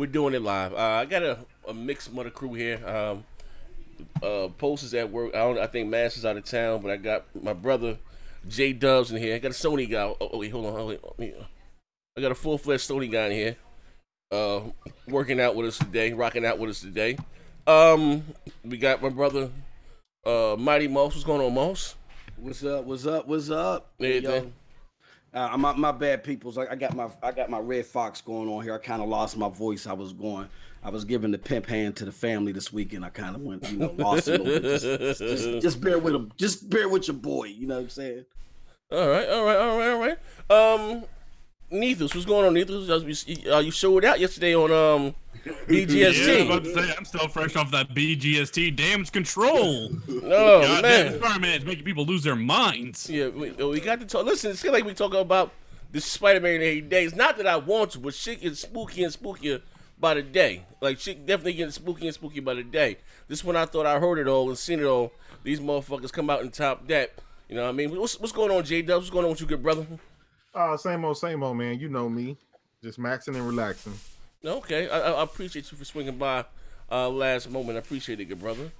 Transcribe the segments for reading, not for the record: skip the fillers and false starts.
We're doing it live. I got a mixed mother crew here. Post is at work. I think Mass is out of town, but I got my brother J Dubs in here. I got a Sony guy. Oh wait, hold on. I got a full-fledged Sony guy in here. Working out with us today, rocking out with us today. We got my brother Mighty Moss. What's going on, Moss? What's up? What's up? What's up? Anything? My bad, peoples. I got my Red Fox going on here. I kind of lost my voice. I was giving the pimp hand to the family this weekend. I kind of went, lost it. Just bear with him. Just bear with your boy. You know what I'm saying? All right. Neethus, what's going on, Neethus? You showed out yesterday on BGST. Yeah, I'm about to say, I'm still fresh off that BGST damage control. Oh, God, man. Spiderman is making people lose their minds. Yeah, we got to talk. Listen, it's like we talk about this Spider-Man in 8 days. Not that I want to, but shit gets spooky and spookier by the day. Like, shit definitely getting spooky and spooky by the day. This one I thought I heard it all and seen it all. These motherfuckers come out and top that. You know what I mean? What's going on, J-Dubs? What's going on with you, good brother? Same old, man. You know me. Just maxing and relaxing. Okay, I appreciate you for swinging by last moment. I appreciate it, good brother.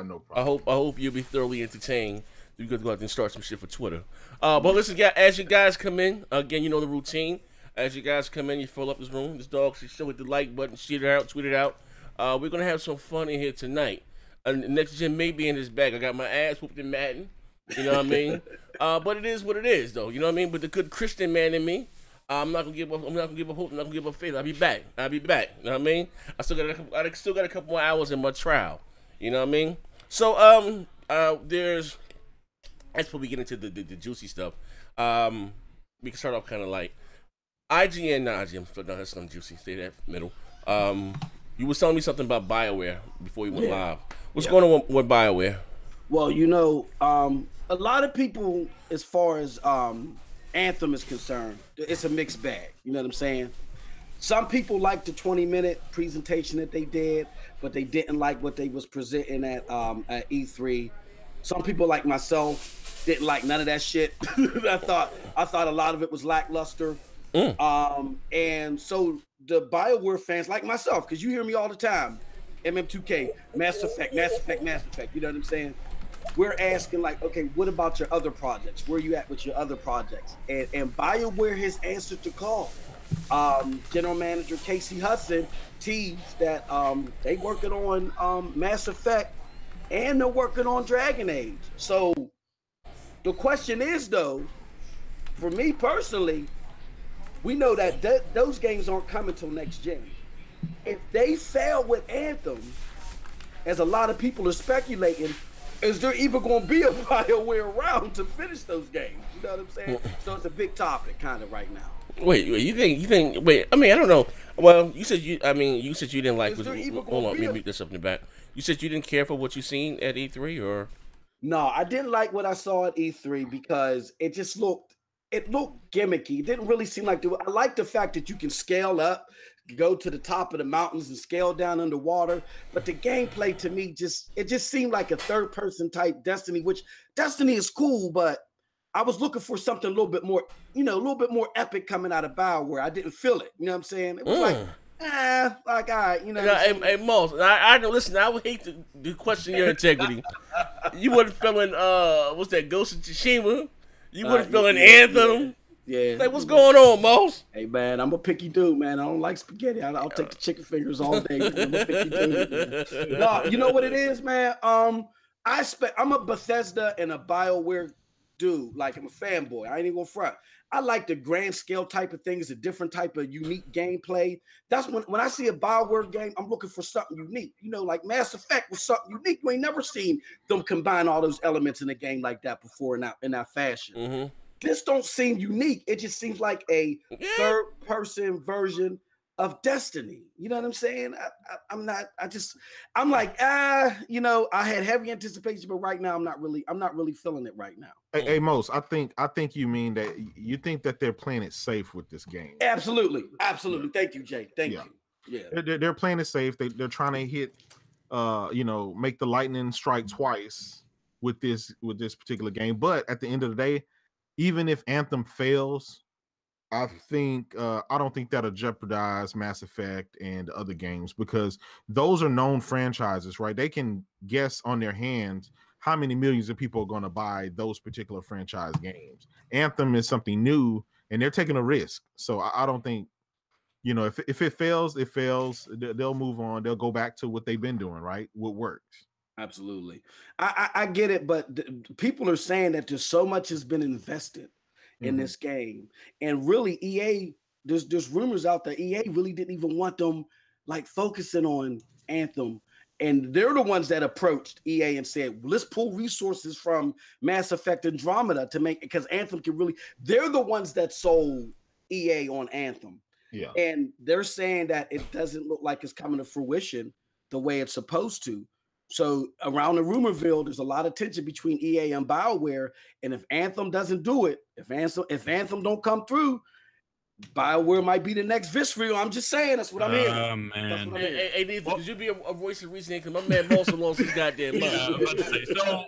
No problem. I hope you'll be thoroughly entertained. You could go out and start some shit for Twitter. But listen, as you guys come in, again, you know the routine. As you guys come in, you fill up this room. This dog should show it the like button, tweet it out. We're gonna have some fun in here tonight. Next gen may be in this bag. I got my ass whooped in Madden. You know what I mean? But it is what it is, though. You know what I mean? But the good Christian man in me, I'm not gonna give up. I'm not gonna give up hope. I'm not gonna give up faith. I'll be back. You know what I mean? I still got a couple more hours in my trial. You know what I mean? So there's as before we get into the juicy stuff, we can start off kind of like IGN. Not IGN. No, that's not juicy. Stay that middle. You was telling me something about BioWare before you went live. What's going on with BioWare? Well, a lot of people, as far as Anthem is concerned, it's a mixed bag. You know what I'm saying? Some people like the 20-minute presentation that they did, but they didn't like what they was presenting at E3. Some people, like myself, didn't like none of that shit. I thought a lot of it was lackluster. And so the BioWare fans, like myself, because you hear me all the time, MM2K, Mass Effect. You know what I'm saying? We're asking, like, okay, what about your other projects? Where are you at with your other projects? And BioWare has answered the call. General Manager Casey Hudson teased that they working on Mass Effect and they're working on Dragon Age. So the question is, though, for me personally, we know that those games aren't coming till next gen. If they fail with Anthem, as a lot of people are speculating, is there even going to be a BioWare around to finish those games? You know what I'm saying? So it's a big topic kind of right now. Wait, you think? Wait, I mean, I don't know. Well, you said you didn't like. Hold on, let me mute this up in the back. You said you didn't care for what you seen at E3, or? No, I didn't like what I saw at E3 because it just looked gimmicky. It didn't really seem like I like the fact that you can scale up, go to the top of the mountains and scale down underwater. But the gameplay to me just seemed like a third person type Destiny, which Destiny is cool, but I was looking for something a little bit more, a little bit more epic coming out of BioWare. I didn't feel it. You know what I'm saying? It was like, all right, Hey, Moss, I listen. I would hate to question your integrity. You wasn't feeling what's that, Ghost of Tsushima? You wasn't feeling Anthem. Yeah. Like, what's going on, Moss? Hey, man, I'm a picky dude, man. I don't like spaghetti. I'll take the chicken fingers all day. I'm a picky dude, man. No, you know what it is, man? I'm a Bethesda and a BioWare dude. Like, I'm a fanboy. I ain't even gonna front. I like the grand scale type of things, a different type of unique gameplay. That's when I see a BioWare game, I'm looking for something unique. Like Mass Effect was something unique. We ain't never seen them combine all those elements in a game like that before in that fashion. Mm-hmm. This don't seem unique. It just seems like a third-person version of Destiny. You know what I'm saying? I'm like, I had heavy anticipation, but right now I'm not really feeling it right now. Hey, Mos, I think you mean that you think that they're playing it safe with this game. Absolutely. Thank you, Jake. Thank you. Yeah, they're playing it safe. They're trying to hit, make the lightning strike twice with this particular game. But at the end of the day, even if Anthem fails, I think I don't think that'll jeopardize Mass Effect and other games because those are known franchises, right? They can guess on their hands how many millions of people are going to buy those particular franchise games. Anthem is something new, and they're taking a risk. So I don't think, you know, if it fails, it fails. They'll move on. They'll go back to what they've been doing, right? What works. Absolutely. I get it, but people are saying that there's so much has been invested in this game. And really, EA, there's rumors out there, EA really didn't even want them like focusing on Anthem. And they're the ones that approached EA and said, let's pull resources from Mass Effect Andromeda to make, because Anthem can really, they're the ones that sold EA on Anthem. Yeah. And they're saying that it doesn't look like it's coming to fruition the way it's supposed to. So around the rumorville, there's a lot of tension between EA and BioWare. And if Anthem doesn't do it, if Anthem don't come through, BioWare might be the next Visceral. I'm just saying. That's what I'm hearing. Oh, man. Hey, Nathan, could you be a voice of reason? Because my man Moss lost his goddamn mind. Yeah, I'm about to say. So,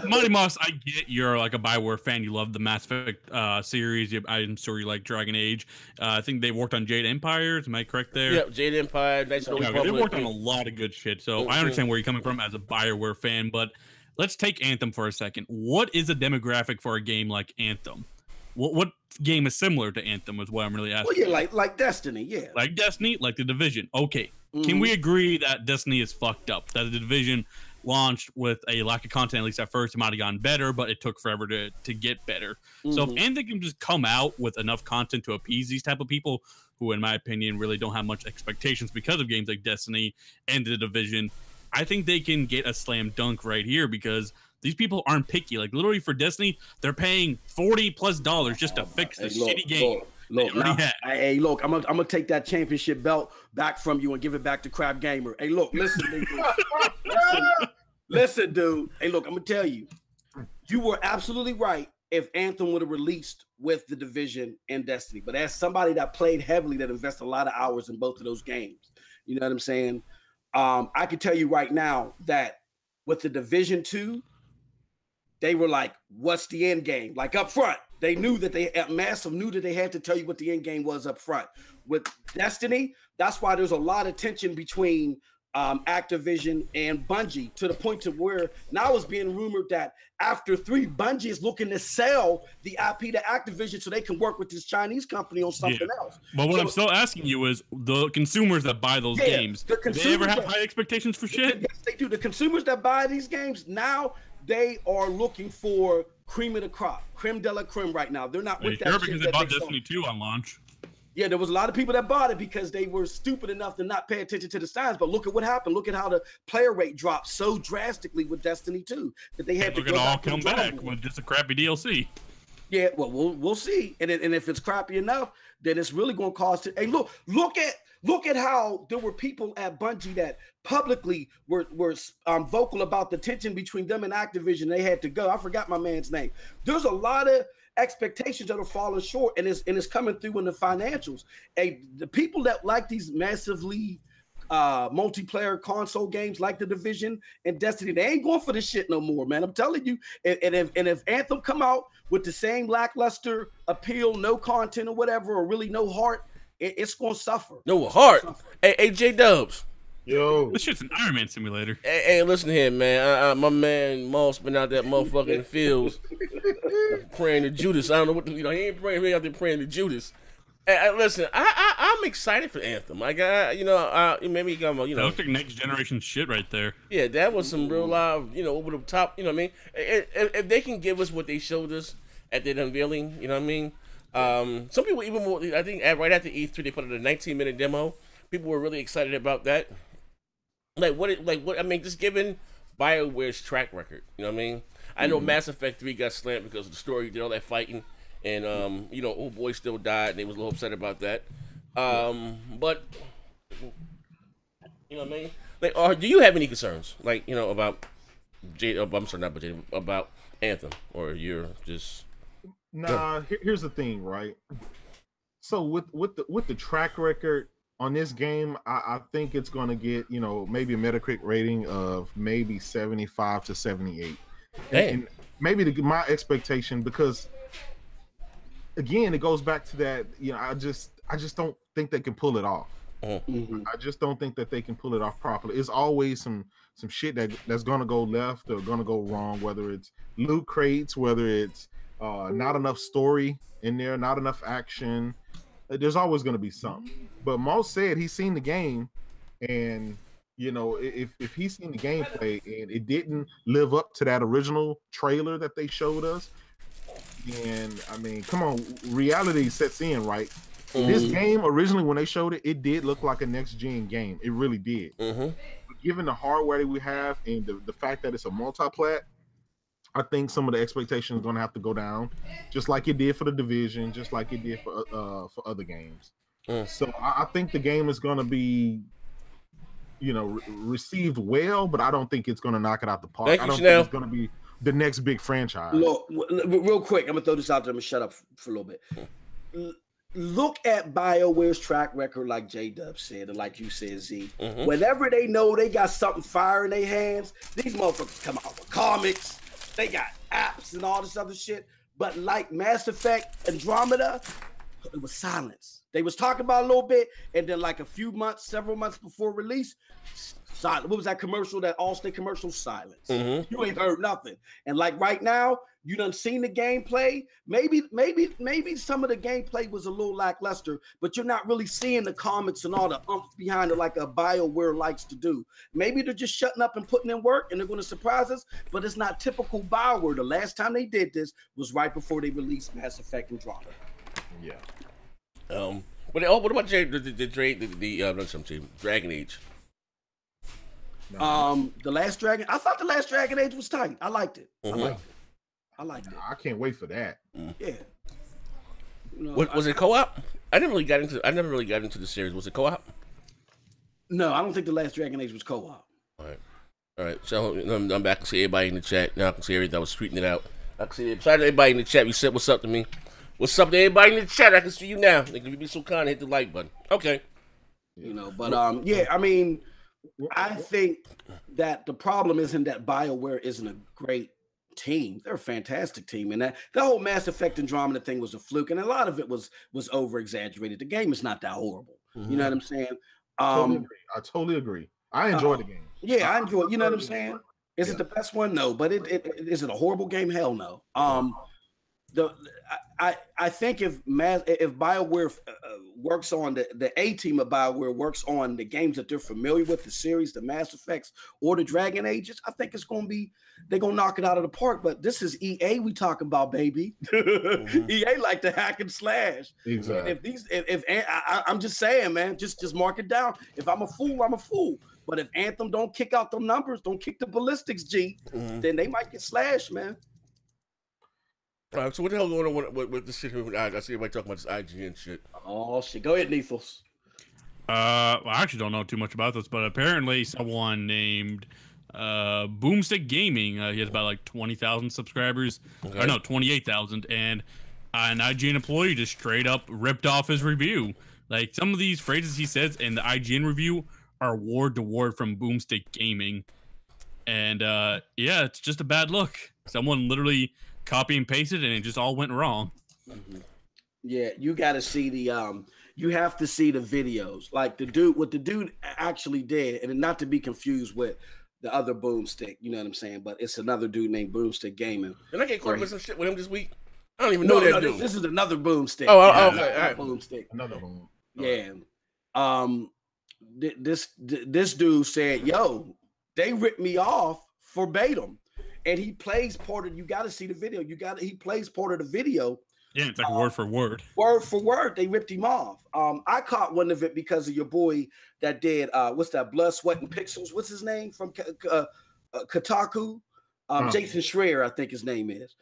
Mighty Moss, I get you're like a BioWare fan. You love the Mass Effect series. I'm sure you like Dragon Age. I think they worked on Jade Empires. Am I correct there? Yep, Jade Empire. Nice They worked on a lot of good shit. So I understand where you're coming from as a BioWare fan. But let's take Anthem for a second. What is a demographic for a game like Anthem? What game is similar to Anthem is what I'm really asking. Well, yeah, like Destiny, yeah. Like Destiny, like The Division. Okay. Can we agree that Destiny is fucked up? That The Division launched with a lack of content, at least at first. It might have gone better, but it took forever to get better. So if Anthem can just come out with enough content to appease these type of people who, in my opinion, really don't have much expectations because of games like Destiny and The Division, I think they can get a slam dunk right here because these people aren't picky. Like literally for Destiny, they're paying $40+ just to fix the shitty game. Look, I'm gonna take that championship belt back from you and give it back to Crab Gamer. Hey, look, listen, listen, dude. Hey, look, I'm gonna tell you, you were absolutely right if Anthem would have released with The Division and Destiny. But as somebody that played heavily, that invested a lot of hours in both of those games, you know what I'm saying? I can tell you right now that with The Division 2, they were like, what's the end game? Like up front, they knew that Massive knew that they had to tell you what the end game was up front. With Destiny, that's why there's a lot of tension between Activision and Bungie, to the point to where now it's being rumored that after 3, Bungie is looking to sell the IP to Activision so they can work with this Chinese company on something else. But what I'm still asking you is the consumers that buy those games, do they ever have high expectations for shit? Yes, they do. The consumers that buy these games now, they are looking for cream of the crop, creme de la creme right now. They're not with that shit because they bought Destiny 2 on launch. Yeah, there was a lot of people that bought it because they were stupid enough to not pay attention to the signs. But look at what happened. Look at how the player rate dropped so drastically with Destiny 2. That they had to go all come back with just a crappy DLC. Yeah, well, we'll see. And if it's crappy enough, then it's really going to cause. Hey, look at how there were people at Bungie that publicly were vocal about the tension between them and Activision. They had to go. I forgot my man's name. There's a lot of expectations that are falling short, and it's coming through in the financials. The people that like these massively multiplayer console games like The Division and Destiny, they ain't going for this shit no more, man. I'm telling you. And if Anthem come out with the same lackluster appeal, no content or whatever, or really no heart, it's gonna suffer. No heart. Hey, J Dubs. Yo, this shit's an Iron Man simulator. Hey, listen here, man. My man Moss been out that motherfucking fields praying to Judas. I don't know what he ain't praying. He out there praying to Judas. Hey, listen, I'm excited for Anthem. Like, maybe that looks like next generation shit right there. Yeah, that was some real live, over the top. You know what I mean? If they can give us what they showed us at the unveiling, you know what I mean? Some people even more. I think right after E3 they put out a 19-minute demo. People were really excited about that. What I mean, just given BioWare's track record, you know what I mean? I know Mass Effect 3 got slammed because of the story, did all that fighting, and old boy still died, and they was a little upset about that. But you know what I mean? Like, do you have any concerns, about about Anthem, or you're just? Nah. Here's the thing, right? So with the track record on this game, I think it's going to get, maybe a Metacritic rating of maybe 75 to 78. And maybe my expectation, because again, it goes back to that. I just don't think they can pull it off. Mm-hmm. I just don't think that they can pull it off properly. It's always some shit that's gonna go left or gonna go wrong. Whether it's loot crates, whether it's not enough story in there, not enough action. There's always gonna be something. But Mo said he's seen the game, and if he's seen the gameplay and it didn't live up to that original trailer that they showed us, and I mean, come on, reality sets in, right? This game originally, when they showed it, it did look like a next-gen game. It really did. But given the hardware that we have and the fact that it's a multi-plat, I think some of the expectations are going to have to go down, just like it did for the Division, just like it did for other games. So I think the game is going to be, received well, but I don't think it's going to knock it out the park. I don't think it's going to be the next big franchise. Look, real quick, I'm going to throw this out there. I'm going to shut up for a little bit. Look at BioWare's track record, like J-Dub said, and like you said, Z. Whenever they know they got something fire in their hands, these motherfuckers come out with comics. They got apps and all this other shit. But like Mass Effect Andromeda, it was silence. They was talking about it a little bit, and then like several months before release, silent. What was that commercial, that Allstate commercial? Silence. You ain't heard nothing. And like right now, you done seen the gameplay. Maybe some of the gameplay was a little lackluster, but you're not really seeing the comics and all the umph behind it like a BioWare likes to do. Maybe they're just shutting up and putting in work, and they're going to surprise us, but it's not typical BioWare. The last time they did this was right before they released Mass Effect Andromeda. Yeah. What about the Dragon Age? The Last Dragon. I thought the Last Dragon Age was tight. I liked it. I liked it. I can't wait for that. Yeah. Was it co-op? I never really got into the series. Was it co-op? No, I don't think the Last Dragon Age was co-op. All right. So I'm back to see everybody in the chat. Now I can see everything. I was tweeting it out. I can see everybody in the chat. You said what's up to me. What's up to everybody in the chat? I can see you now. If you be so kind, hit the like button. Okay. Yeah, I mean, I think that the problem isn't that BioWare isn't a great team. They're a fantastic team, and that the whole Mass Effect Andromeda thing was a fluke, and a lot of it was over exaggerated. The game is not that horrible. You know what I'm saying? I totally agree. I enjoy the game. Yeah, I enjoy it. You know what I'm saying? Is it the best one? No, but is it a horrible game? Hell no. I think if BioWare works on the A team of BioWare works on the games that they're familiar with, the series, the Mass Effects, or the Dragon Ages, I think they're gonna knock it out of the park. But this is EA we talk about, baby. EA like to hack and slash. Exactly. And I'm just saying, man, just mark it down. If I'm a fool, I'm a fool. But if Anthem don't kick out the numbers, don't kick the ballistics, then they might get slashed, man. All right, so what the hell going on with this shit? I see everybody talking about this IGN shit. Oh shit! Go ahead, Neefles. I actually don't know too much about this, but apparently someone named Boomstick Gaming, he has about like 20,000 subscribers. Okay. Or no, 28,000, and an IGN employee just straight up ripped off his review. Like some of these phrases he says in the IGN review are word to word from Boomstick Gaming, and yeah, it's just a bad look. Someone literally copy and pasted, and it just all went wrong. Yeah, you got to see you have to see the videos. Like what the dude actually did, and not to be confused with the other Boomstick, you know what I'm saying? But it's another dude named Boomstick Gaming. Did I get caught with some shit with him this week? I don't even know that dude. This is another Boomstick. Oh, okay. All right. Boomstick. Another one. Yeah. This dude said, "Yo, they ripped me off verbatim." And he plays part of. You got to see the video. He plays part of the video. Yeah, it's like word for word. Word for word, they ripped him off. I caught one of it because of your boy that did. What's that? Blood, Sweat, and Pixels. What's his name from Kotaku? Jason Schreier, I think his name is.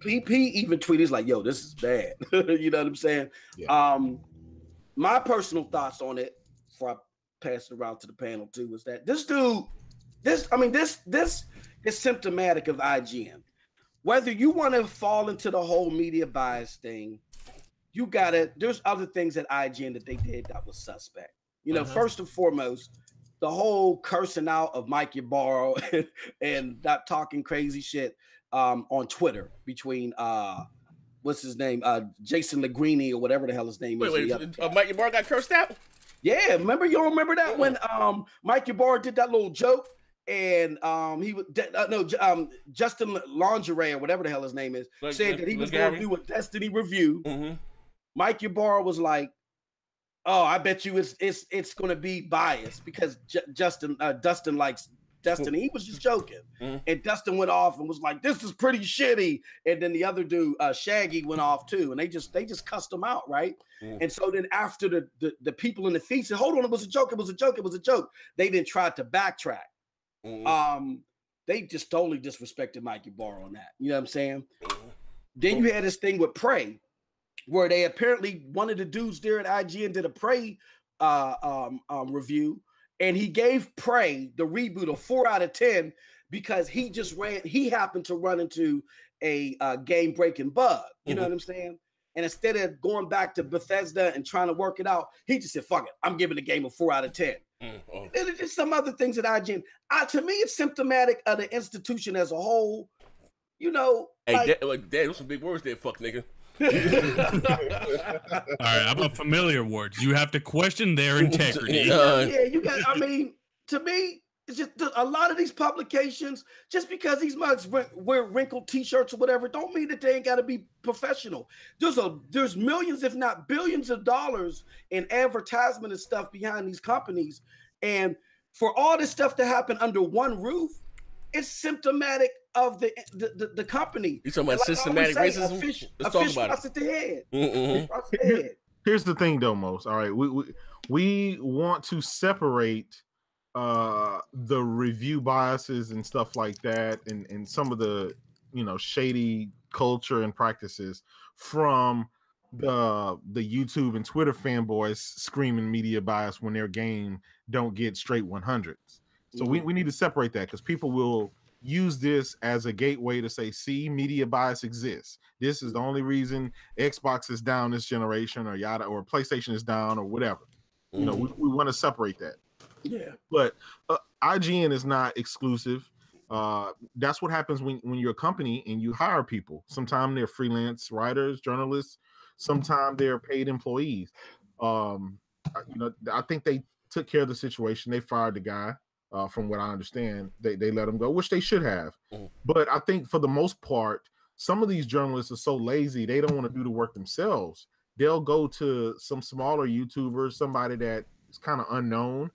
He even tweeted, he's like, "Yo, this is bad." You know what I'm saying? Yeah. My personal thoughts on it, before I pass it around to the panel too, was that this dude, this is symptomatic of IGN. Whether you want to fall into the whole media bias thing, there's other things at IGN that they did that was suspect. You know, first and foremost, the whole cursing out of Mike Ybarra and not talking crazy shit on Twitter between what's his name? Jason Legrini or whatever the hell his name is. Wait, Mike Ybarra got cursed out? Yeah, remember? You don't remember that when Mike Ybarra did that little joke and he was Justin Lingerie or whatever the hell his name is said that he was going to do a Destiny review. Mm-hmm. Mike Ybarra was like, "Oh, I bet you it's going to be biased because Dustin likes Destiny." He was just joking, and Dustin went off and was like, "This is pretty shitty." And then the other dude, Shaggy, went off too, and they just cussed him out, right? And so then after the people in the feed said, "Hold on, it was a joke, it was a joke, it was a joke," they then tried to backtrack. They just totally disrespected Mike Ybarra on that. You know what I'm saying? Then you had this thing with Prey, where they apparently one of the dudes there at IGN did a Prey review, and he gave Prey the reboot a 4 out of 10 because he happened to run into a game-breaking bug. You know what I'm saying? And instead of going back to Bethesda and trying to work it out, he just said, "Fuck it, I'm giving the game a 4 out of 10." And there's just some other things at IGN. To me, it's symptomatic of the institution as a whole. You know, hey, those some big words there, fuck nigga. All right, how about familiar words? You have to question their integrity. Yeah, you got. I mean, to me, it's just a lot of these publications. Just because these mugs wear wrinkled T-shirts or whatever, don't mean that they ain't got to be professional. There's millions, if not billions, of dollars in advertisement and stuff behind these companies, and for all this stuff to happen under one roof, it's symptomatic of the company. You talking about systematic racism? Let's talk about it. Here's the thing, though, Mos. All right, we want to separate the review biases and stuff like that, and some of the shady culture and practices from the YouTube and Twitter fanboys screaming media bias when their game don't get straight 100s. So we need to separate that, because people will use this as a gateway to say, see, media bias exists. This is the only reason Xbox is down this generation, or yada, or PlayStation is down, or whatever. We want to separate that. Yeah. But IGN is not exclusive. That's what happens when you're a company and you hire people. Sometimes they're freelance writers, journalists. Sometimes they're paid employees. I think they took care of the situation. They fired the guy. From what I understand, they let him go, which they should have. But I think for the most part, some of these journalists are so lazy, they don't want to do the work themselves. They'll go to some smaller YouTubers, somebody that is kind of unknown,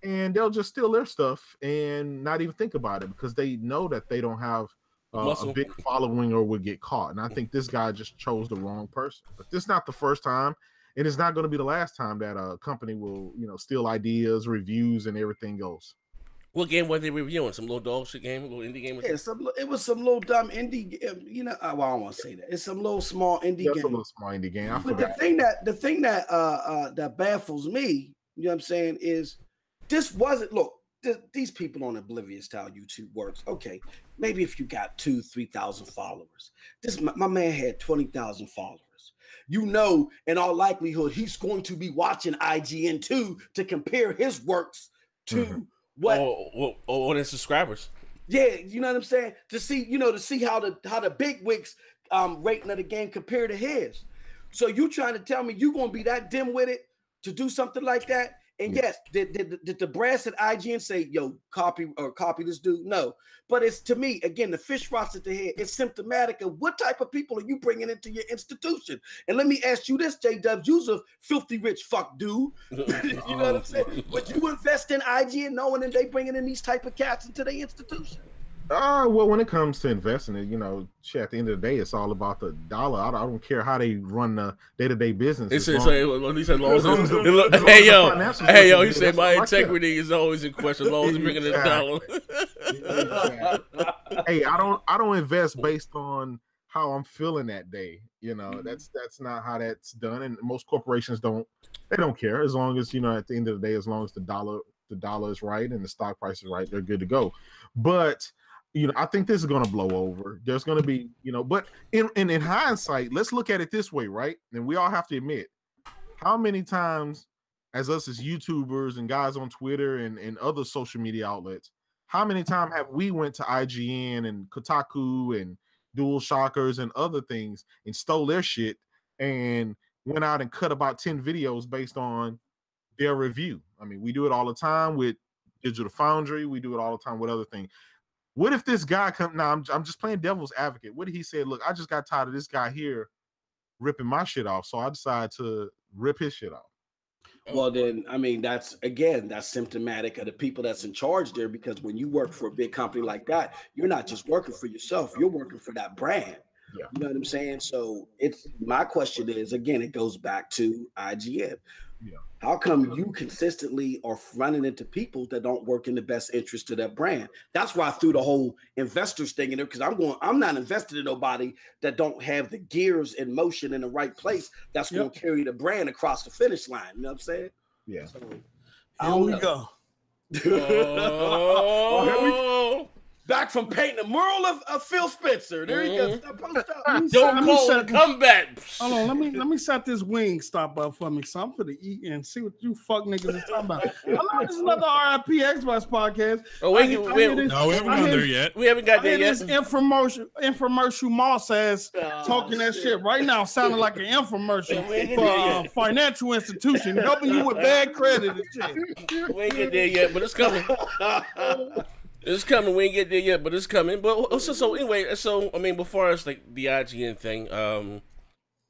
and they'll just steal their stuff and not even think about it, because they know that they don't have a big following or would get caught. And I think this guy just chose the wrong person. But this is not the first time. And it's not going to be the last time that a company will, steal ideas, reviews, and everything else. What game were they reviewing? Some little dog shit game, a little indie game? Yeah, it was some little dumb indie. Well, I don't want to say that. It's some little small indie game. That's a little small indie game. But the thing that baffles me, you know what I'm saying, is this wasn't. Look, these people aren't oblivious to how YouTube works. Okay, maybe if you got 2,000-3,000 followers, my man had 20,000 followers. In all likelihood, he's going to be watching IGN too to compare his works to what his subscribers. Yeah, you know what I'm saying? To see how the big wigs rating of the game compare to his. So you trying to tell me you gonna be that dim-witted to do something like that? And yes, did the brass at IGN say, "Yo, copy this dude"? No, but it's, to me, again, the fish rots at the head. It's symptomatic of what type of people are you bringing into your institution. And let me ask you this, J-Dubs, you's a filthy rich fuck dude. You know what I'm saying? But you invest in IGN knowing that they bringing in these type of cats into their institution. Well, when it comes to investing, at the end of the day, it's all about the dollar. I don't care how they run the day-to-day business. Hey, yo, he said my integrity is always in question as long as bringing in a dollar. Hey, I don't invest based on how I'm feeling that day. That's not how that's done. And most corporations don't care, as long as, at the end of the day, as long as the dollar is right and the stock price is right, they're good to go. But I think this is going to blow over. There's going to be, but in hindsight, let's look at it this way, right? And we all have to admit, how many times as YouTubers and guys on Twitter and other social media outlets, how many times have we went to IGN and Kotaku and Dual Shockers and other things and stole their shit and went out and cut about 10 videos based on their review. I mean, we do it all the time with Digital Foundry. We do it all the time with other things. What if this guy I'm just playing devil's advocate. What if he said, look, I just got tired of this guy here ripping my shit off, so I decided to rip his shit off. Well, then, I mean, that's symptomatic of the people that's in charge there, because when you work for a big company like that, you're not just working for yourself, you're working for that brand. Yeah. You know what I'm saying? So my question is, again, it goes back to IGN. Yeah. How come you consistently are running into people that don't work in the best interest of that brand? That's why I threw the whole investors thing in there, because I'm not invested in nobody that don't have the gears in motion in the right place that's going to carry the brand across the finish line. You know what I'm saying? Yeah. So, here we go. Here we go. Back from painting a mural of Phil Spencer. There he goes. Don't call it a comeback. Hold on, let me set this wing stop up for me. So I'm gonna eat and see what you fuck niggas is talking about. Hello, this is another RIP Xbox podcast. Oh, we haven't gone there yet. We haven't got there yet. This infomercial Moss ass talking that shit right now, sounding like an infomercial for a financial institution helping you with bad credit and shit. We ain't get there yet, but it's coming. It's coming. We ain't get there yet, but it's coming. But so anyway, I mean, before us, like the IGN thing, you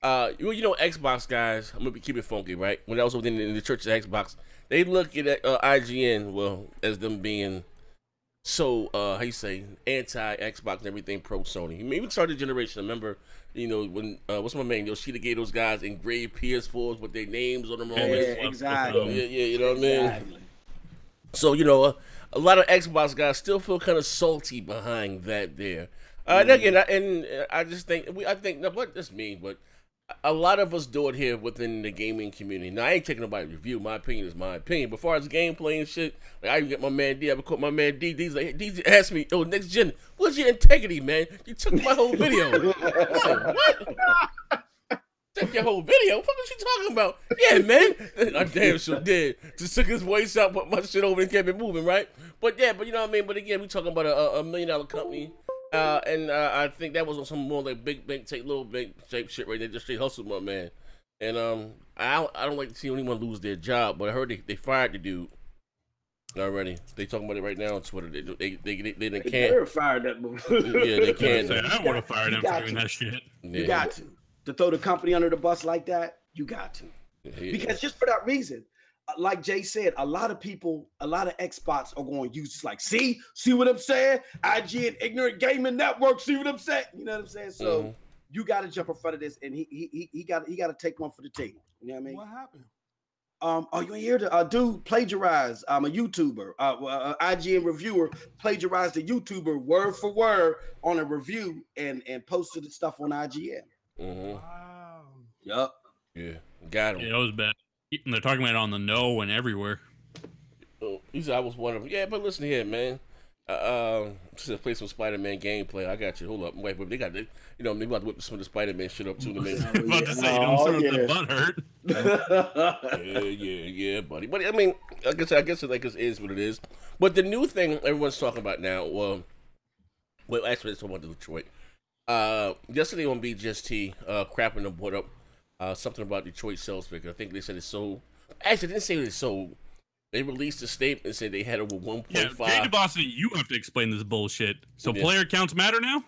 know, Xbox guys, I'm gonna keep it funky, right? When I was within the church of Xbox, they look at IGN, well, as them being so how you say, anti-Xbox and everything, pro Sony. You maybe started generation. I remember, you know, when what's my man? Yoshida gave those guys engraved PS4s with their names on them. Yeah, exactly. Yeah, you know what I mean. Exactly. So you know. A lot of Xbox guys still feel kind of salty behind that there. And again, I just think, what this means, but a lot of us do it here within the gaming community. Now, I ain't taking nobody's review. My opinion is my opinion. But as far as gameplay and shit, like I even get my man D. I caught my man D. D's like, D asked me, oh, next gen, what's your integrity, man? You took my whole video. I said, what? Take your whole video? What was you talking about? Yeah, man. I damn sure did. Just took his voice out, put my shit over, and kept it moving, right? But yeah, but you know what I mean? But again, we talking about a $1 million company. And I think that was on some more like big take little big shape shit right there. Just straight hustle, my man. And I don't like to see anyone lose their job, but I heard they fired the dude already. They talking about it right now on Twitter. They can't. They fired that move. Yeah, they can't. I want to fire them for doing that shit. Yeah. You got to throw the company under the bus like that. You got to, because just for that reason, like Jay said, a lot of people, a lot of Xbox are going to use this. Like, see what I'm saying? IGN, ignorant gaming network. See what I'm saying? You know what I'm saying? So you got to jump in front of this, and he got to take one for the team. You know what I mean? What happened? Oh, you hear the dude plagiarize? A YouTuber, IGN reviewer plagiarized a YouTuber word for word on a review and posted the stuff on IGN. Wow. Yup. Yeah. Got him. Yeah, it was bad. And they're talking about it on the know and everywhere. Oh, he said I was one of them. Yeah, but listen here, man. To play some Spider-Man gameplay. I got you. Hold up. Wait, but they got the, you know, they about to whip some of the Spider-Man shit up too. About to say, don't start the butt hurt. yeah, buddy. But I mean, I guess it like it is what it is. But the new thing everyone's talking about now, well, actually, let's talk about Detroit. Yesterday on BGST, Crapping them put up something about Detroit sales figure. I think they said it's sold. Actually, they didn't say it's sold. They released a statement and said they had over 1.5. Yeah, Jay DeBossy, you have to explain this bullshit. So player counts matter now?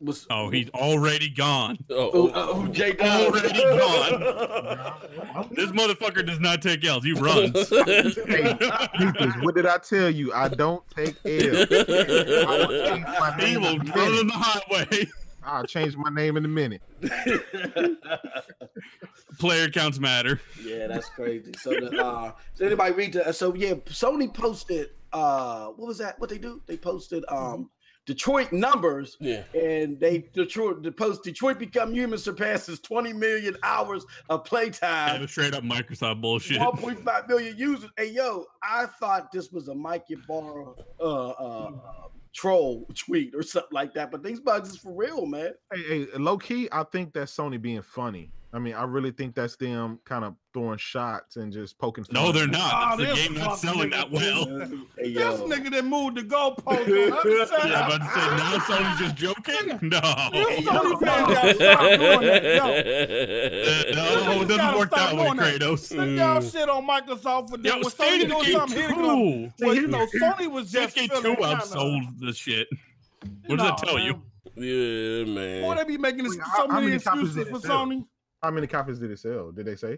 He's already gone. Jay already gone. This motherfucker does not take L's. He runs. Hey, what did I tell you? I don't take L's. He will run on the highway. I'll change my name in a minute. Player counts matter. Yeah, that's crazy. So, so anybody read the? So yeah, Sony posted. What was that? What they do? They posted Detroit numbers. Yeah. And Detroit Become Human surpasses 20 million hours of playtime. Yeah, straight up Microsoft bullshit. 1.5 million users. Hey yo, I thought this was a Mike Ybarra troll tweet or something like that, but these bugs is for real, man. Hey, low key, I think that's Sony being funny. I mean, I really think that's them kind of throwing shots and just poking fun. No, they're not. Oh, That's the game not selling that well. Hey, This yo. nigga that moved the goalpost on the other side. Yeah, but to say now Sony's just joking? No. This Sony fan gotta stop doing that. Yo, No, it doesn't work that way, Kratos. Let y'all shit on Microsoft for Yo, doing when State Sony of doing Decay something. Here 2. well, you know, Sony was just Decay 2 feeling kinda- outsold the shit. What does that tell you? Yeah, man. Boy, they be making Wait, so how many many copies excuses did for it sell? Sony. How many copies did it sell? Did they say?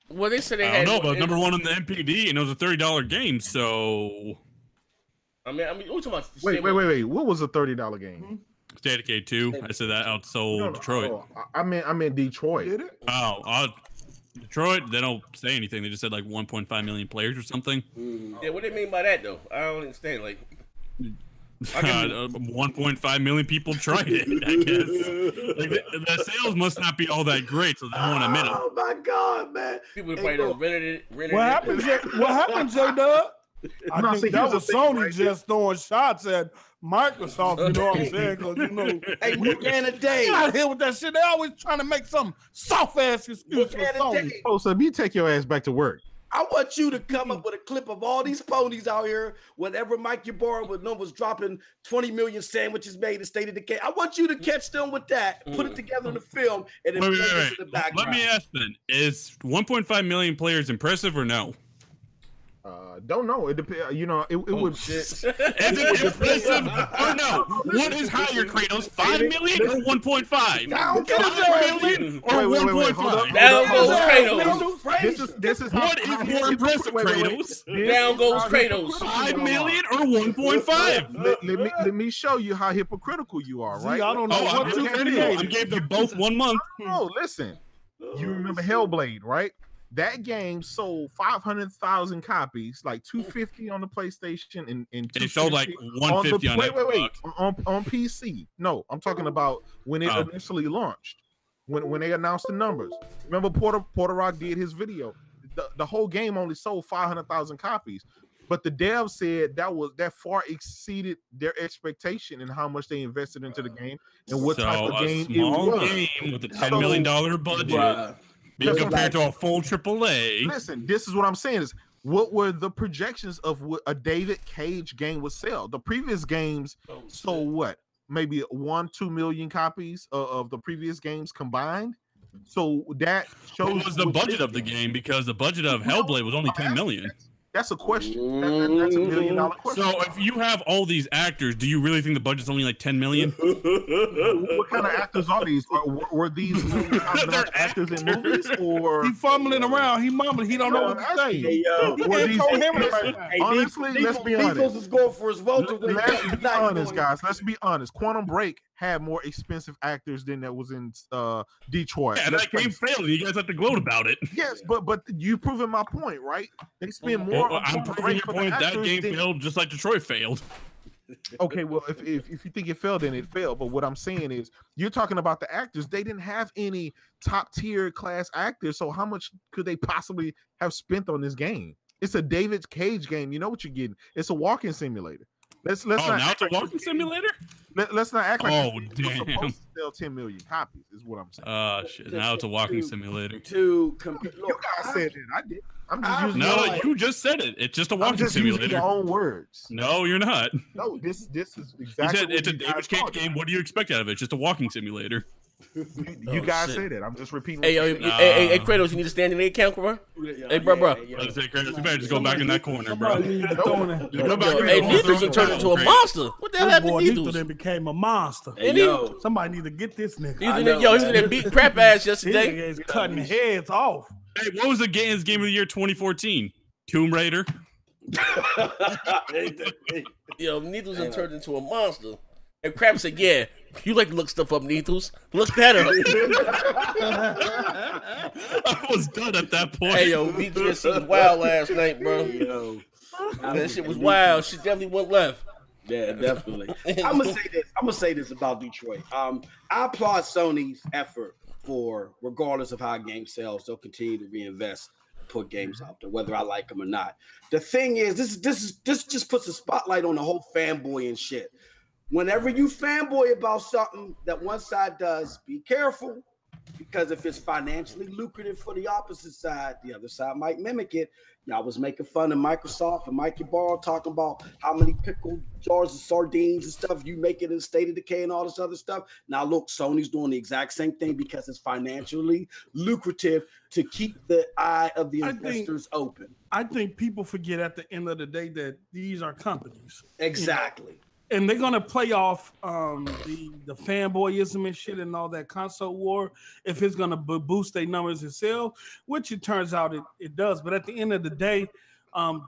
Well, they said they I had. don't know, but number 1 on the MPD, and it was a $30 game, so... I mean, we're talking about. Wait. What was a $30 game? State of Decay 2, I said that outsold Detroit. No, I meant Detroit. Did it? Oh, Detroit, they don't say anything. They just said like 1.5 million players or something. Yeah, what do they mean by that though? I don't understand. Like, 1.5 million people tried it, I guess. Like, the sales must not be all that great, so they don't want to admit it. Oh my God, man! people probably don't rented it. What happened, J-Dub? I think that was Sony just throwing shots at Microsoft, you know what I'm saying? Because, you know, Hey, what can a day? they out here with that shit. They always trying to make some soft-ass excuse for Sony. Oh, so you take your ass back to work. I want you to come up with a clip of all these ponies out here. Whenever Mike Ybarra was dropping 20 million sandwiches made in State of Decay, I want you to catch them with that, put it together in the film, and then play this in the background. Let me ask then: is 1.5 million players impressive or no? Don't know. It depends. You know, it would. Is it impressive or no? What is higher, Kratos? 5 million or 1.5? Down goes 5 million or Wait, 1.5? Down goes Kratos. This is What is more impressive, Kratos? Down goes Kratos. 5 million or 1.5? Let me show you how hypocritical you are, right? See, I don't know Oh, what you I gave them both 1 month. No, listen. You remember Hellblade, right? That game sold 500,000 copies, like 250 on the PlayStation and It sold like 150 on on PC. No, I'm talking about when it initially launched, when they announced the numbers. Remember Porter Rock did his video. The whole game only sold 500,000 copies, but the devs said that far exceeded their expectation and how much they invested into the game and what type of game it was. Game with a $10 million budget. Being compared to a full AAA. Listen, this is what I'm saying is what were the projections of what a David Cage game would sell? The previous games sold what? Maybe 1-2 million copies of the previous games combined. So that shows what was the budget of the game, because the budget of Hellblade was only 10 million. That's a question. That's $1 million question. So if you have all these actors, do you really think the budget's only like 10 million? What kind of actors are these? Were these actors in movies, or He fumbling around. He mumbling. He don't know what to say. Hey, yo. He Were ain't these- coherent right now. Hey, Honestly, let's be honest. is going for his welterweight. Let's be Not honest, going- guys. Let's be honest. Quantum Break had more expensive actors than that was in Detroit. Yeah, that game failed, and you guys have to gloat about it. Yes, but you proving my point, right? They spend more. Well, on I'm Quantum proving Break your for the point. That actors game than- failed just like Detroit failed. Okay, well, if you think it failed, then it failed. But what I'm saying is, you're talking about the actors. They didn't have any top tier class actors. So how much could they possibly have spent on this game? It's a David Cage game. You know what you're getting. It's a walking simulator. Let's Oh, not now act it's a like- walking simulator? Let's not act like Oh, it's supposed damn. to sell 10 million copies. Is what I'm saying. Shit. Now it's a walking simulator. To You guys said that. I did. I'm just using No, your own- you just said it. It's just a I'm walking just using simulator. your own words. No, you're not. No, this is You exactly. said what it's a you guys David Cage thought. game. What do you expect out of it? It's just a walking simulator. You guys said it. I'm just repeating. Hey, what yo, you said. hey, Kratos, you need a standing A account, bro? Hey, bro. Let's say, Kratos, you better just go back in that corner, bro. Somebody need to throw in there. Go back in Hey, that Neethers corner. turned into a monster. What the hell This happened boy to Nito Neethers? then became a monster. Hey, yo. Somebody need to get this nigga. He was in there beating crap ass This nigga yesterday. is cutting heads off. Hey, what was the game of the year 2014? Tomb Raider. Yo, Neethers done turned into a monster. And Crap said, yeah, you like to look stuff up, Neethers. Look that up. I was done at that point. Hey, yo, BGSC was wild last night, bro. Yo. That shit was wild. She definitely went left. Yeah, definitely. I'm gonna say this about Detroit. I applaud Sony's effort for, regardless of how a game sells, they'll continue to reinvest, put games out there, whether I like them or not. The thing is, this just puts a spotlight on the whole fanboy and shit. Whenever you fanboy about something that one side does, be careful, Because if it's financially lucrative for the opposite side, the other side might mimic it. Y'all was making fun of Microsoft and Mikey Barr talking about how many pickle jars of sardines and stuff you make it in State of Decay and all this other stuff. Now look, Sony's doing the exact same thing because it's financially lucrative to keep the eye of the investors open. I think people forget at the end of the day that these are companies. Exactly. And they're gonna play off the fanboyism and shit and all that console war if it's gonna boost their numbers itself, which it turns out it does. But at the end of the day,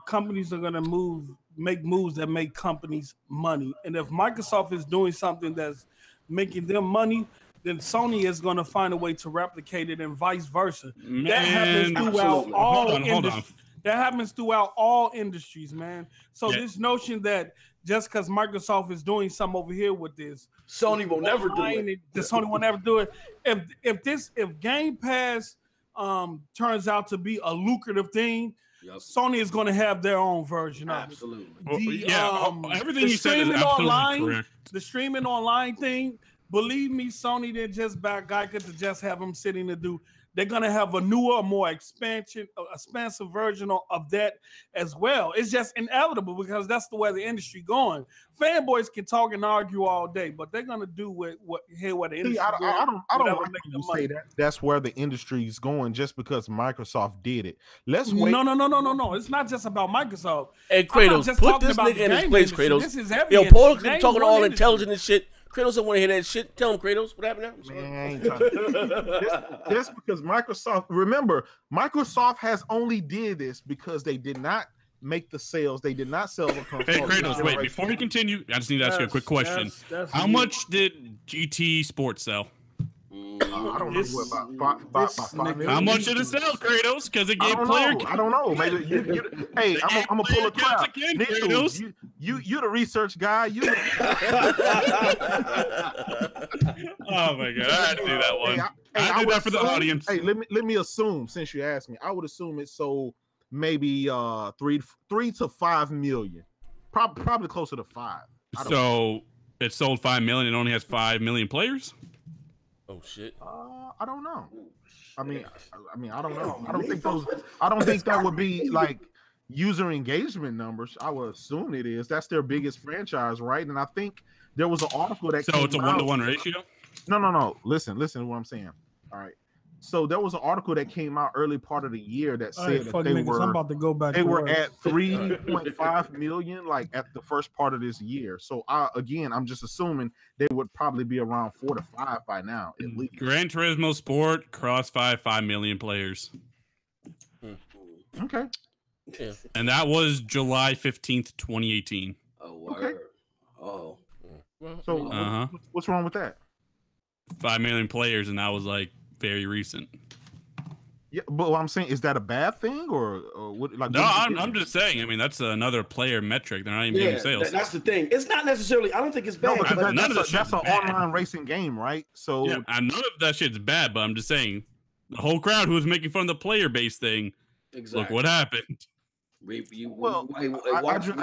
companies are gonna make moves that make companies money. And if Microsoft is doing something that's making them money, then Sony is gonna find a way to replicate it and vice versa. Man, that happens throughout all industries. That happens throughout all industries, man. So this notion that just because Microsoft is doing something over here with this, Sony will never do it. Sony will never do it. If Game Pass turns out to be a lucrative thing, Sony is going to have their own version of it. Absolutely. Everything you said is absolutely correct. The streaming online thing, believe me, Sony didn't just buy Geico to just have them sitting to do. They're gonna have a newer, more expansive version of that as well. It's just inevitable because that's the way the industry going. Fanboys can talk and argue all day, but they're gonna do what the industry. I don't like when you say that. That's where the industry is going just because Microsoft did it. Let's wait. No. It's not just about Microsoft. Hey, Kratos, put this nigga in his place, Kratos. This is every Yo, Paul talking all intelligent and shit. Kratos don't want to hear that shit. Tell him, Kratos, what happened now? Man, just because Microsoft, remember, Microsoft has only did this because they did not make the sales. They did not sell the console. Hey, Kratos, wait, before we continue, I just need to ask you a quick question. How much did GT Sports sell? I don't know about 5 million. How much did it sell, Kratos? Because it gave player. I don't know. Maybe hey, I'm gonna pull a crowd. You the research guy. You. Oh my god! I had to do that one. I did that for the audience. Hey, let me assume. Since you asked me, I would assume it sold maybe 3 to 5 million. Probably closer to 5. So it sold 5 million and only has 5 million players. Oh shit! I don't know. I mean, I don't know. I don't think that would be like user engagement numbers. I would assume it is. That's their biggest franchise, right? And I think there was an article that. So it's a 1-to-1 ratio. No. Listen to what I'm saying. All right. So there was an article that came out early part of the year that said that they were at 3.5 million, like at the first part of this year. So I'm just assuming they would probably be around 4 to 5 by now, at least. Gran Turismo Sport Crossfire 5 million players. Okay. Yeah. And that was July 15th, 2018. Oh, word. Okay. Oh. So what's wrong with that? 5 million players, and that was like very recent. Yeah, but what I'm saying, is that a bad thing or what? Like, no, I'm just saying. I mean, that's another player metric. They're not even giving sales. That's the thing. It's not necessarily. I don't think it's bad. No, that's an online racing game, right? So yeah, none of that shit's bad. But I'm just saying, the whole crowd who was making fun of the player base thing. Exactly. Look what happened. I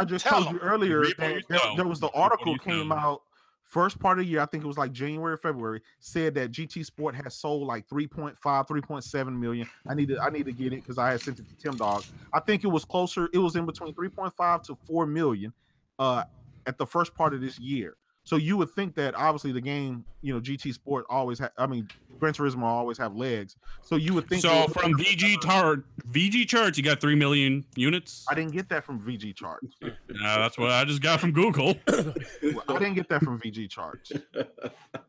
just told you earlier that there was the article came out. First part of the year, I think it was like January, February, said that GT Sport has sold like 3.5, 3.7 million. I need to get it because I had sent it to Tim Dog. I think it was closer. It was in between 3.5 to 4 million at the first part of this year. So you would think that obviously the game, GT Sport always Gran Turismo always have legs. So you would think. So from VG charts, you got 3 million units. I didn't get that from VG charts. That's what I just got from Google. Well, I didn't get that from VG charts.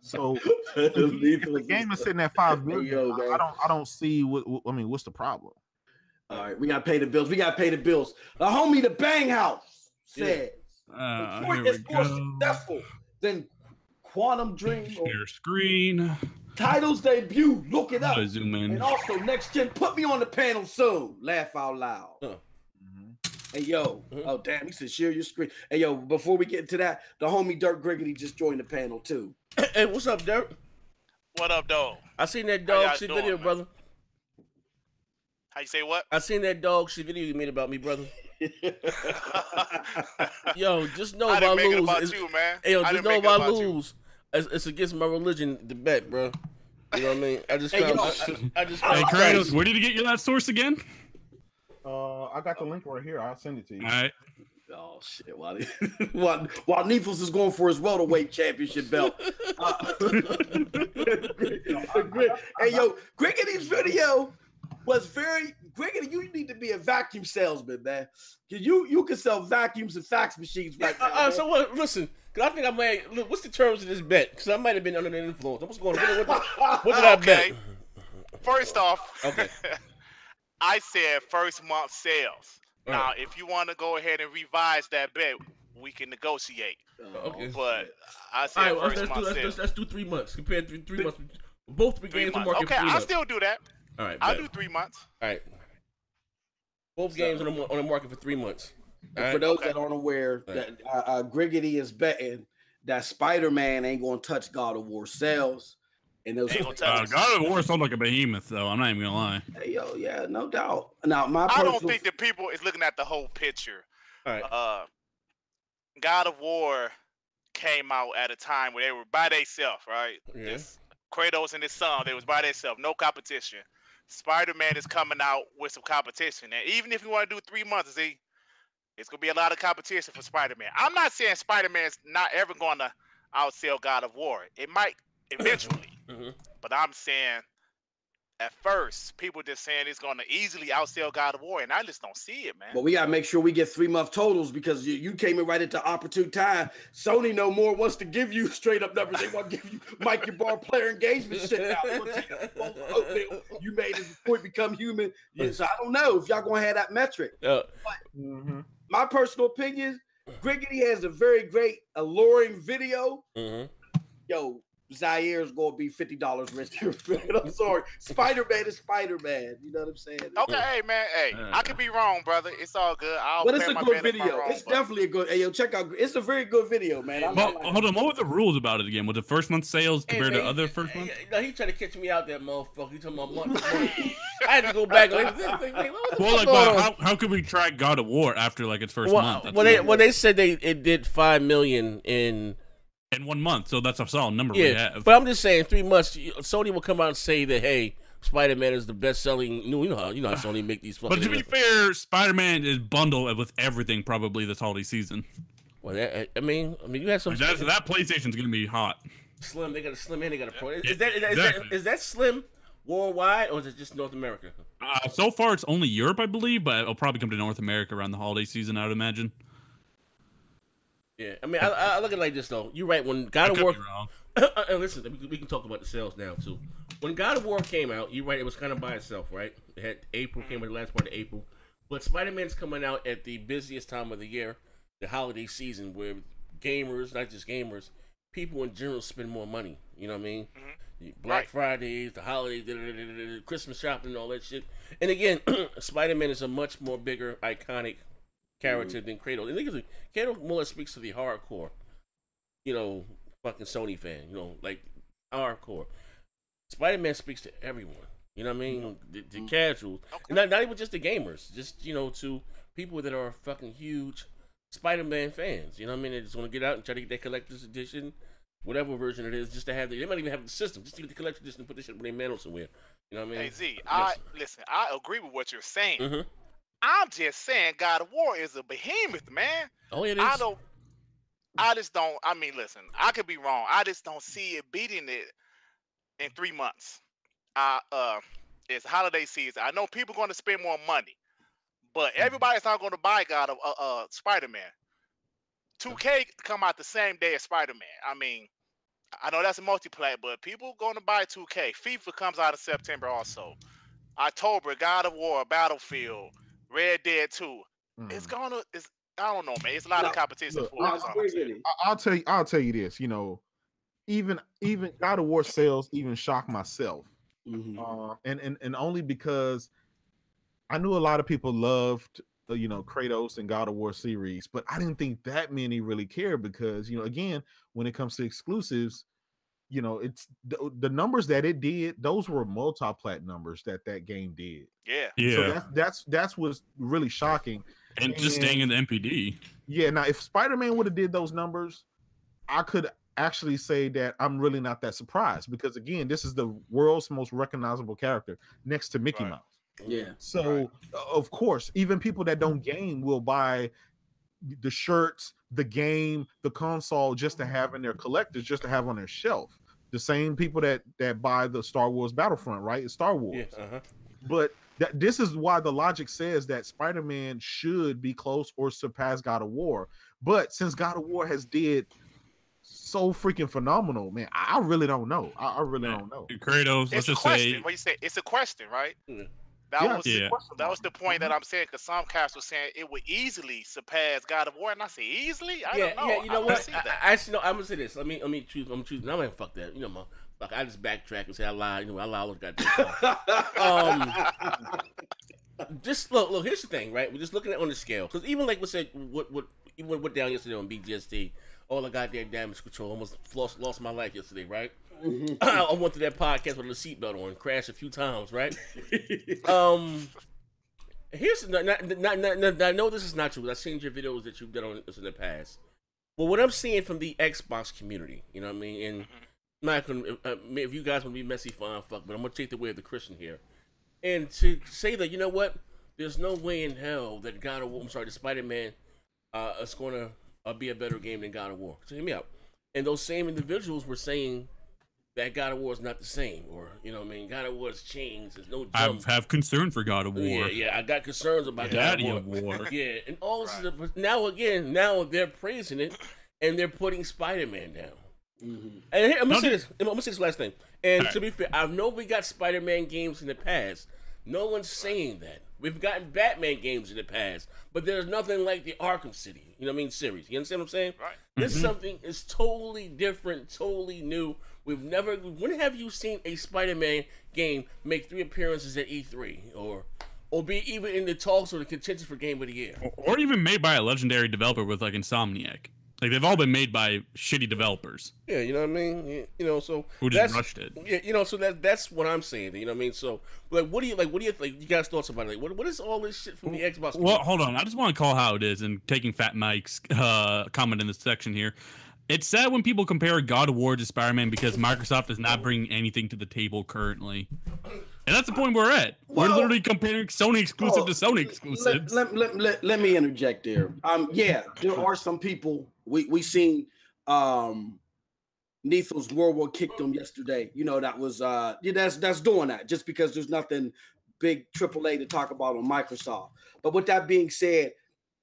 So the game is sitting at 5 million. I don't see what's the problem? All right, we gotta pay the bills. The homie, the Bang House says, it's more successful than Quantum Dream. Share screen. Titles debut. Look it up. Zoom in. And also next gen. Put me on the panel soon. Laugh out loud. Hey yo. Oh damn. He said share your screen. Hey yo. Before we get into that, the homie Dirk Griggity just joined the panel too. Hey, what's up, Dirk? What up, dog? I seen that dog shit video, brother. How you say what? I seen that dog shit video you made about me, brother. Yo, just know if I lose, you, man. Hey, yo, just know if I lose, it's against my religion to bet, bro. You know what I mean? I just Hey, found. yo. I just Hey, found. Kratos, where did you get your that source again? I got the link right here. I'll send it to you. All right. Oh shit! While Neefles is going for his welterweight championship belt. Hey yo, Griggity's video was very Griggity. You need to be a vacuum salesman, man. Cause you can sell vacuums and fax machines right now. Man. So what? Listen, because I think I might. Look, what's the terms of this bet? Because I might have been under the influence. What's going on? What did I bet? First off, Okay. I said first month sales. All Now, right. if you want to go ahead and revise that bet, we can negotiate. Okay. But I All said right. Well, first month sales. let's do 3 months. Compared to 3 months. Both 3 3 games are months. marking Okay, 3 I'll months. still do that. All right. I'll bet. do 3 months. All right. Both games on the market for 3 months. All right? For those that aren't aware, that Griggity is betting that Spider-Man ain't gonna touch God of War sales. And those Ain't gonna touch God of War sounds like a behemoth, though. I'm not even gonna lie. Hey, yo, yeah, no doubt. Now, I don't think that people is looking at the whole picture. All right. God of War came out at a time where they were by themselves, right? Yeah. Just Kratos and his son, they was by themselves, no competition. Spider-Man is coming out with some competition, and even if you want to do 3 months, it's gonna be a lot of competition for Spider-Man. I'm not saying Spider-Man's not ever gonna outsell God of War. It might eventually, but I'm saying at first people just saying it's gonna easily outsell God of War, and I just don't see it, man. But we gotta make sure we get 3 month totals because you came in right at the opportune time. Sony no more wants to give you straight up numbers. They want to give you Mike your bar player engagement shit now. You made it before it become human. Yeah, so I don't know if y'all gonna have that metric. But my personal opinion, Griggity has a very great alluring video. Yo, Zaire's gonna be $50 richer. I'm sorry. Spider-Man is Spider-Man. You know what I'm saying? Okay, hey man, hey, I could be wrong, brother. It's all good. But it's a good video. It's definitely a good. Hey, yo, check out. It's a very good video, man. Well, hold on. What were the rules about it again? Was the first month sales compared to other first months? No, he tried to catch me out there, motherfucker. He talking about month. I had to go back. How could we track God of War after like its first month? Well, they said it did 5 million in 1 month, so that's a solid number we have. But I'm just saying, 3 months, Sony will come out and say that, hey, Spider-Man is the best-selling. You know how Sony make these. But to be fair, Spider-Man is bundled with everything probably this holiday season. Well, I mean, you have some. That PlayStation's gonna be hot. Slim, they got a Slim and they got a Pro. Is that Slim worldwide or is it just North America? So far, it's only Europe, I believe, but it'll probably come to North America around the holiday season, I would imagine. Yeah, I mean, I look at it like this though. You're right. When God of War, and listen, we can talk about the sales now too. When God of War came out, you're right. It was kind of by itself, right? It had April came at the last part of April, but Spider-Man's coming out at the busiest time of the year, the holiday season, where gamers, not just gamers, people in general spend more money. You know what I mean? Black Fridays, the holidays, Christmas shopping, all that shit. And again, Spider-Man is a much more bigger, iconic character than Kratos. And Kratos more or less speaks to the hardcore, fucking Sony fan, like hardcore. Spider-Man speaks to everyone. You know what I mean? The casuals. And not even just the gamers, just, to people that are fucking huge Spider-Man fans. You know what I mean? They just want to get out and try to get their collector's edition, whatever version it is, just to have they might even have the system, just to get the collector's edition and put this shit on their mantle somewhere. You know what I mean? Hey Z, listen, I agree with what you're saying. I'm just saying God of War is a behemoth, man. Oh, it is. I mean, listen, I could be wrong. I just don't see it beating it in 3 months. It's holiday season. I know people are going to spend more money, but everybody's not going to buy Spider-Man. 2K come out the same day as Spider-Man. I mean, I know that's a multiplayer, but people going to buy 2K. FIFA comes out in September also. October, God of War, Battlefield, Red Dead 2. I don't know, man. It's a lot of competition for it. I'll tell you this. Even God of War sales even shocked myself, and only because I knew a lot of people loved Kratos and God of War series, but I didn't think that many really cared because again, when it comes to exclusives, it's the numbers that it did. Those were multi-plat numbers that game did. Yeah. So that's what's really shocking. And just staying in the MPD. Yeah. Now, if Spider-Man would have did those numbers, I could actually say that I'm really not that surprised because again, this is the world's most recognizable character next to Mickey Mouse. Yeah. So of course, even people that don't game will buy the shirts, the game, the console just to have in their collectors, just to have on their shelf. The same people that buy the Star Wars Battlefront, right? It's Star Wars. Yeah, But this is why the logic says that Spider-Man should be close or surpass God of War. But since God of War has did so freaking phenomenal, man, I really don't know. I really don't know. Kratos, let's just say. What you say? It's a question, right? Mm. That was the point that I'm saying, because some cast was saying it would easily surpass God of War, and I say easily. I don't know. Yeah, you know what? See that. I actually, no, I'm gonna say this. Let me choose. I'm choosing. I'm gonna fuck that. You know, fuck. I just backtrack and say I lied. You know, I lied. All just look. Here's the thing, right? We're just looking at on the scale, because even like we said, even what down yesterday on BGST, all the goddamn damage control, almost lost my life yesterday, right? I went to that podcast with a seatbelt on, crashed a few times, right? Here's I know this is not true. I've seen your videos that you've done on this in the past. Well, what I'm seeing from the Xbox community, you know what I mean? And not gonna, if you guys want to be messy, fine, fuck, but I'm gonna take the way of the Christian here, and to say that, you know what? There's no way in hell that the Spider-Man is gonna be a better game than God of War. So hear me out. And those same individuals were saying that God of War is not the same, or you know what I mean, God of War has changed. There's no jump. I have concern for God of War. Yeah, I got concerns about God of War. Yeah, and all this is now they're praising it and they're putting Spider-Man down. And I'm gonna say this last thing. And to be fair, I know we got Spider-Man games in the past. No one's saying that. We've gotten Batman games in the past, but there's nothing like the Arkham City, you know what I mean, series. You understand what I'm saying? Right. This is something is totally different, totally new. When have you seen a Spider-Man game make 3 appearances at E3 or be even in the talks or the contention for Game of the Year? Or even made by a legendary developer with like Insomniac. Like they've all been made by shitty developers. Yeah, you know what I mean? You know, so who just rushed it. Yeah, you know, so that's what I'm saying. You know what I mean? So like what do you think you guys thoughts about it? Like what is all this shit from the Xbox? Well, hold on. I just want to call how it is and taking Fat Mike's comment in this section here. It's sad when people compare God of War to Spider-Man because Microsoft is not bringing anything to the table currently. And that's the point we're at. We're literally comparing Sony exclusive to Sony exclusive. Let me interject there. Yeah, there are some people we seen Neithel's World War kicked them yesterday. You know, that was that's doing that just because there's nothing big AAA to talk about on Microsoft. But with that being said,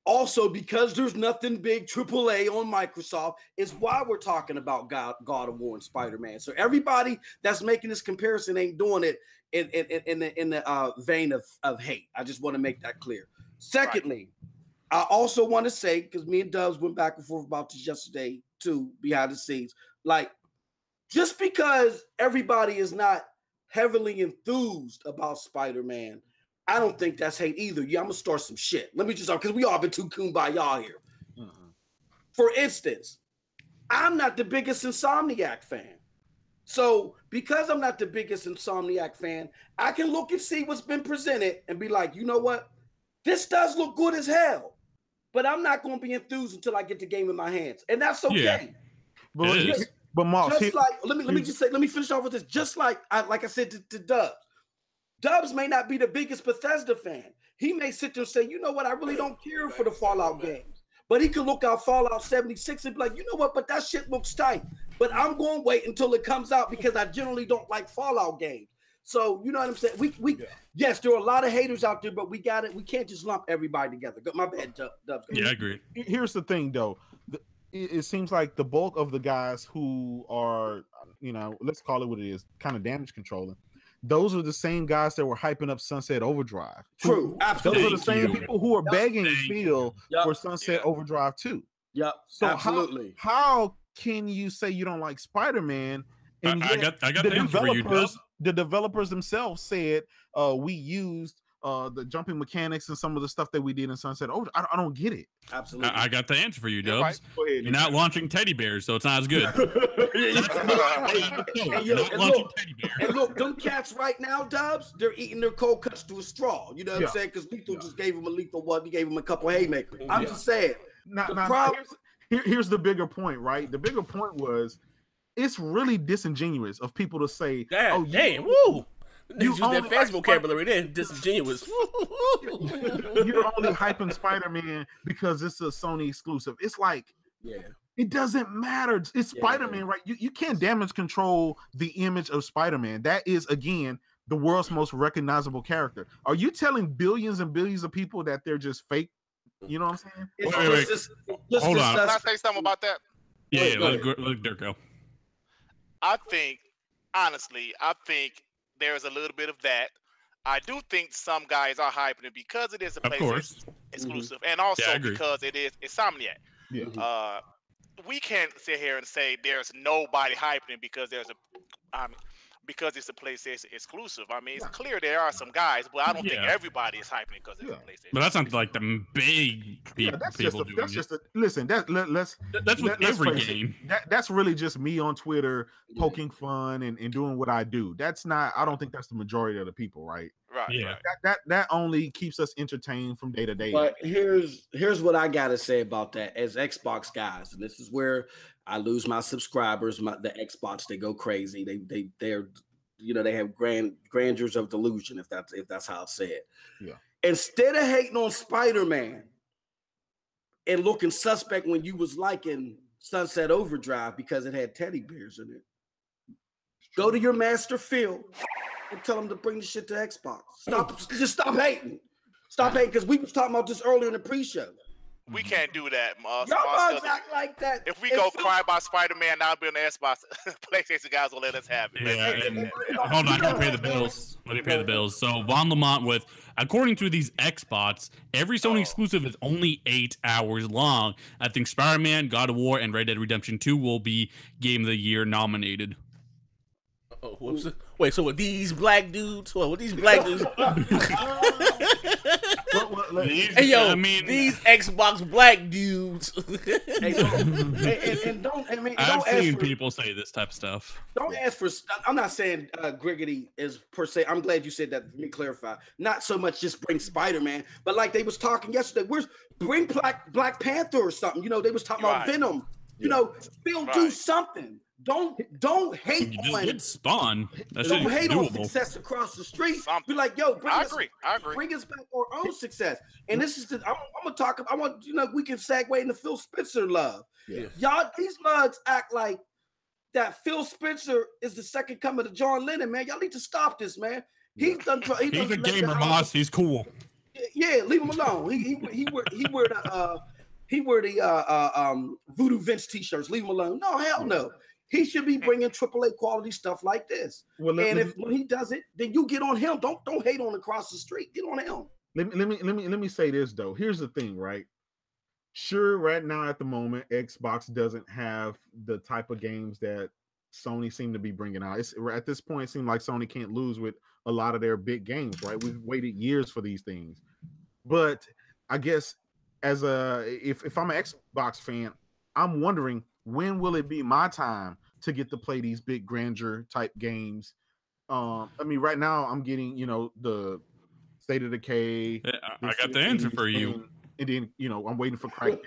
also, because there's nothing big AAA on Microsoft is why we're talking about God of War and Spider-Man. So everybody that's making this comparison ain't doing it in the vein of hate. I just want to make that clear. Secondly, I also want to say, because me and Dubs went back and forth about this yesterday too, behind the scenes, like just because everybody is not heavily enthused about Spider-Man, I don't think that's hate either. Yeah, I'm gonna start some shit. Let me just because we all been too kumbaya here. For instance, I'm not the biggest Insomniac fan. So because I'm not the biggest Insomniac fan, I can look and see what's been presented and be like, you know what? This does look good as hell. But I'm not gonna be enthused until I get the game in my hands. And that's okay. Yeah. But Moss, just like let me finish off with this. Just like I said to Dubs. Dubs may not be the biggest Bethesda fan. He may sit there and say, you know what, I really don't care for the Fallout games. But he could look out Fallout 76 and be like, you know what, but that shit looks tight. But I'm going to wait until it comes out because I generally don't like Fallout games. So, you know what I'm saying? Yes, there are a lot of haters out there, but we can't just lump everybody together. My bad, Dubs. Yeah, I agree. Here's the thing, though. It seems like the bulk of the guys who are, you know, let's call it what it is, kind of damage controlling. Those are the same guys that were hyping up Sunset Overdrive. True, absolutely. Those are the same people who are begging Phil for Sunset Overdrive too. Yep, so absolutely. How can you say you don't like Spider-Man? And I got the answer for you, Dub. The developers themselves said we used the jumping mechanics and some of the stuff that we did in Sunset Overdrive. I don't get it. Absolutely. I got the answer for you, Dubs. Right. Go ahead, You're not launching teddy bears, so it's not as good. And look, them cats right now, Dubs, they're eating their cold cuts to a straw. You know what I'm saying? Because Lethal just gave him a lethal one. He gave him a couple haymakers. I'm just saying. here's the bigger point, right? The bigger point was it's really disingenuous of people to say, God "Oh, damn, woo!" you Use that only fast like vocabulary then. Disingenuous. you're only hyping Spider-Man because it's a Sony exclusive." It's like, Yeah. it doesn't matter. It's Spider-Man, right? You can't damage control the image of Spider-Man. That is, again, the world's most recognizable character. Are you telling billions and billions of people that they're just fake? You know what I'm saying? Wait. Hold on. Can I say something about that? Yeah, let Dirk go. I think, honestly, there's a little bit of that. I do think some guys are hyping it because it is a PlayStation exclusive, and also because it is Insomniac. Yeah. We can't sit here and say there's nobody hyping it because because it's a PlayStation exclusive. I mean, it's clear there are some guys, but I don't think everybody is hyping it because it's a PlayStation. But that's not like the big people doing it. Listen. That's with every game. That's really just me on Twitter poking fun and doing what I do. That's not. I don't think that's the majority of the people, right? Right. Yeah. Right. That only keeps us entertained from day to day. But here's what I gotta say about that as Xbox guys, and this is where I lose my subscribers. The Xbox, they go crazy. They're they have grandeurs of delusion, if that's how I say it. Yeah. Instead of hating on Spider-Man and looking suspect when you was liking Sunset Overdrive because it had teddy bears in it, go to your master Phil and tell him to bring the shit to Xbox. Just stop hating. Stop hating, because we was talking about this earlier in the pre-show. We can't do that. Y'all bugs act like that. If we go cry about Spider-Man, now be on the Xbox. PlayStation guys will let us have it. Yeah, hold on, I gotta pay the bills. Let me pay the bills. So Von Lamont with, according to these Xbots, every Sony exclusive is only 8 hours long. I think Spider-Man, God of War, and Red Dead Redemption 2 will be Game of the Year nominated. Oh, whoops. Wait, so with these black dudes? Well, with these black dudes? Hey, yo, I mean, these Xbox black dudes. I've seen people say this type of stuff. Don't ask for. I'm not saying Griggity is per se. I'm glad you said that. Let me clarify. Not so much just bring Spider-Man, but like they was talking yesterday. Bring Black Panther or something. They was talking about Venom. Phil, do something. Don't hate on get Spawn. Don't hate on success across the street. Be like, yo, I agree. Bring us back our own success. And this is I'm gonna talk. I want we can segue into Phil Spencer love. Yeah. Y'all, these mugs act like that Phil Spencer is the second coming to John Lennon, man. Y'all need to stop this, man. He's a gamer, boss. He's cool. Yeah, leave him alone. He wear the Voodoo Vince t-shirts. Leave him alone. No, hell no. He should be bringing AAA quality stuff like this. When he does it, then you get on him. Don't hate on across the street. Get on him. Let me say this though. Here's the thing, right? Sure, right now at the moment, Xbox doesn't have the type of games that Sony seem to be bringing out. At this point, it seems like Sony can't lose with a lot of their big games, right? We've waited years for these things. But I guess if I'm an Xbox fan, I'm wondering, when will it be my time to get to play these big grandeur type games? I mean, right now I'm getting, the State of Decay. I got the answer for you. And then, I'm waiting for Craig.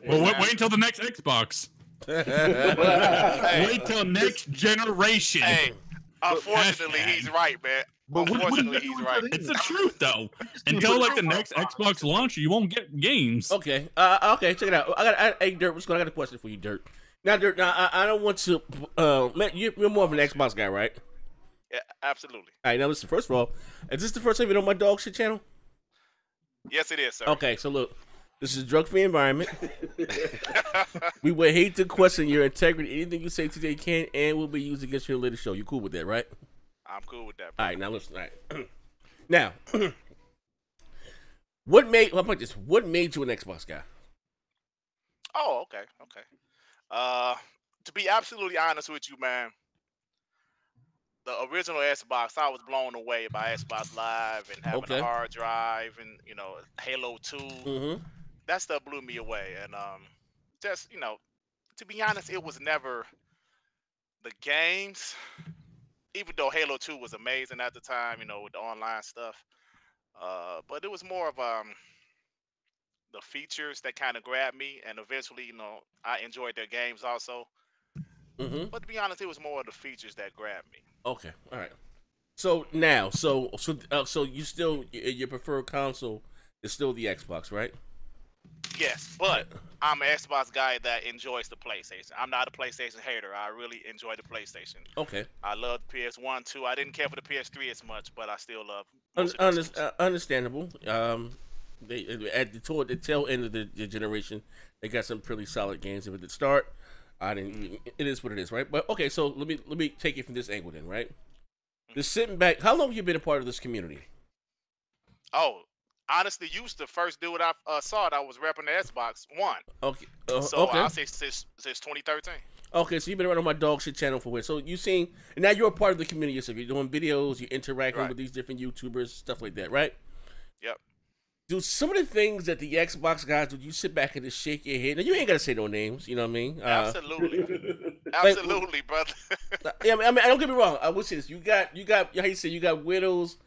Well, wait until the next Xbox. Wait till next generation. Hey, unfortunately, he's right, man. Unfortunately, he's right. It's the truth, though. Until the next Xbox launch, you won't get games. Okay. Okay. Check it out. Hey, Dirt. I got a question for you, Dirt. Now, Dirt. Now, I don't want to. You're more of an Xbox guy, right? Yeah, absolutely. All right. Now, listen. First of all, is this the first time you're on my dog shit channel? Yes, it is, sir. Okay. So look, this is a drug-free environment. We would hate to question your integrity. Anything you say today can and will be used against your later show. You cool with that, right? I'm cool with that, bro. All right, now listen. All right. Now, what made you an Xbox guy? Oh, okay. To be absolutely honest with you, man, the original Xbox, I was blown away by Xbox Live and having a hard drive and Halo 2. Mm-hmm. That stuff blew me away. And just to be honest, it was never the games. Even though Halo 2 was amazing at the time, with the online stuff, but it was more of the features that kind of grabbed me, and eventually, I enjoyed their games also. Mm-hmm. But to be honest, it was more of the features that grabbed me. Okay. All right. So now, so you still your preferred console is still the Xbox, right? Yes, but I'm an Xbox guy that enjoys the PlayStation. I'm not a PlayStation hater. I really enjoy the PlayStation. Okay. I love the PS1 too. I didn't care for the PS3 as much, but I still love most of the exclusives. Understandable. They at the tail end of the generation, they got some pretty solid games. At the start, I didn't. It is what it is, right? But okay, so let me take it from this angle then, right? Just sitting back. How long have you been a part of this community? Oh, honestly, you was the first dude I saw that was repping the Xbox One. Okay. So Okay. I'll say since 2013. Okay, so you've been around on my dog shit channel for what? So you seen, and now you're a part of the community yourself. You're doing videos, you're interacting Right. with these different YouTubers, stuff like that, right? Yep. Do some of the things that the Xbox guys do, you sit back and just shake your head? Now you ain't gotta say no names, you know what I mean? Absolutely. Absolutely, brother. Yeah, I mean, don't get me wrong. I will say this: you got, how you say, you got widows.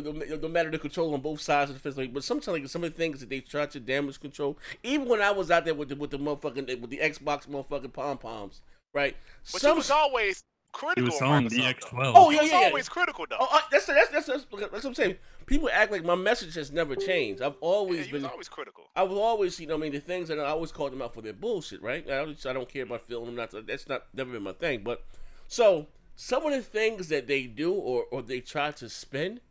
No matter the control on both sides of the fence, but sometimes like some of the things that they try to damage control. Even when I was out there with the motherfucking with the Xbox motherfucking pom poms, right? But you was always critical. He was on on the Microsoft, X12. though. Oh You yeah, was yeah, always critical though. Oh, that's what I'm saying. People act like my message has never changed. I've always Yeah, you was been. always critical. I was always, you know, I mean, the things that I always called them out for their bullshit, right? I don't care about feeling them. That's not never been my thing. But so some of the things that they do or they try to spin,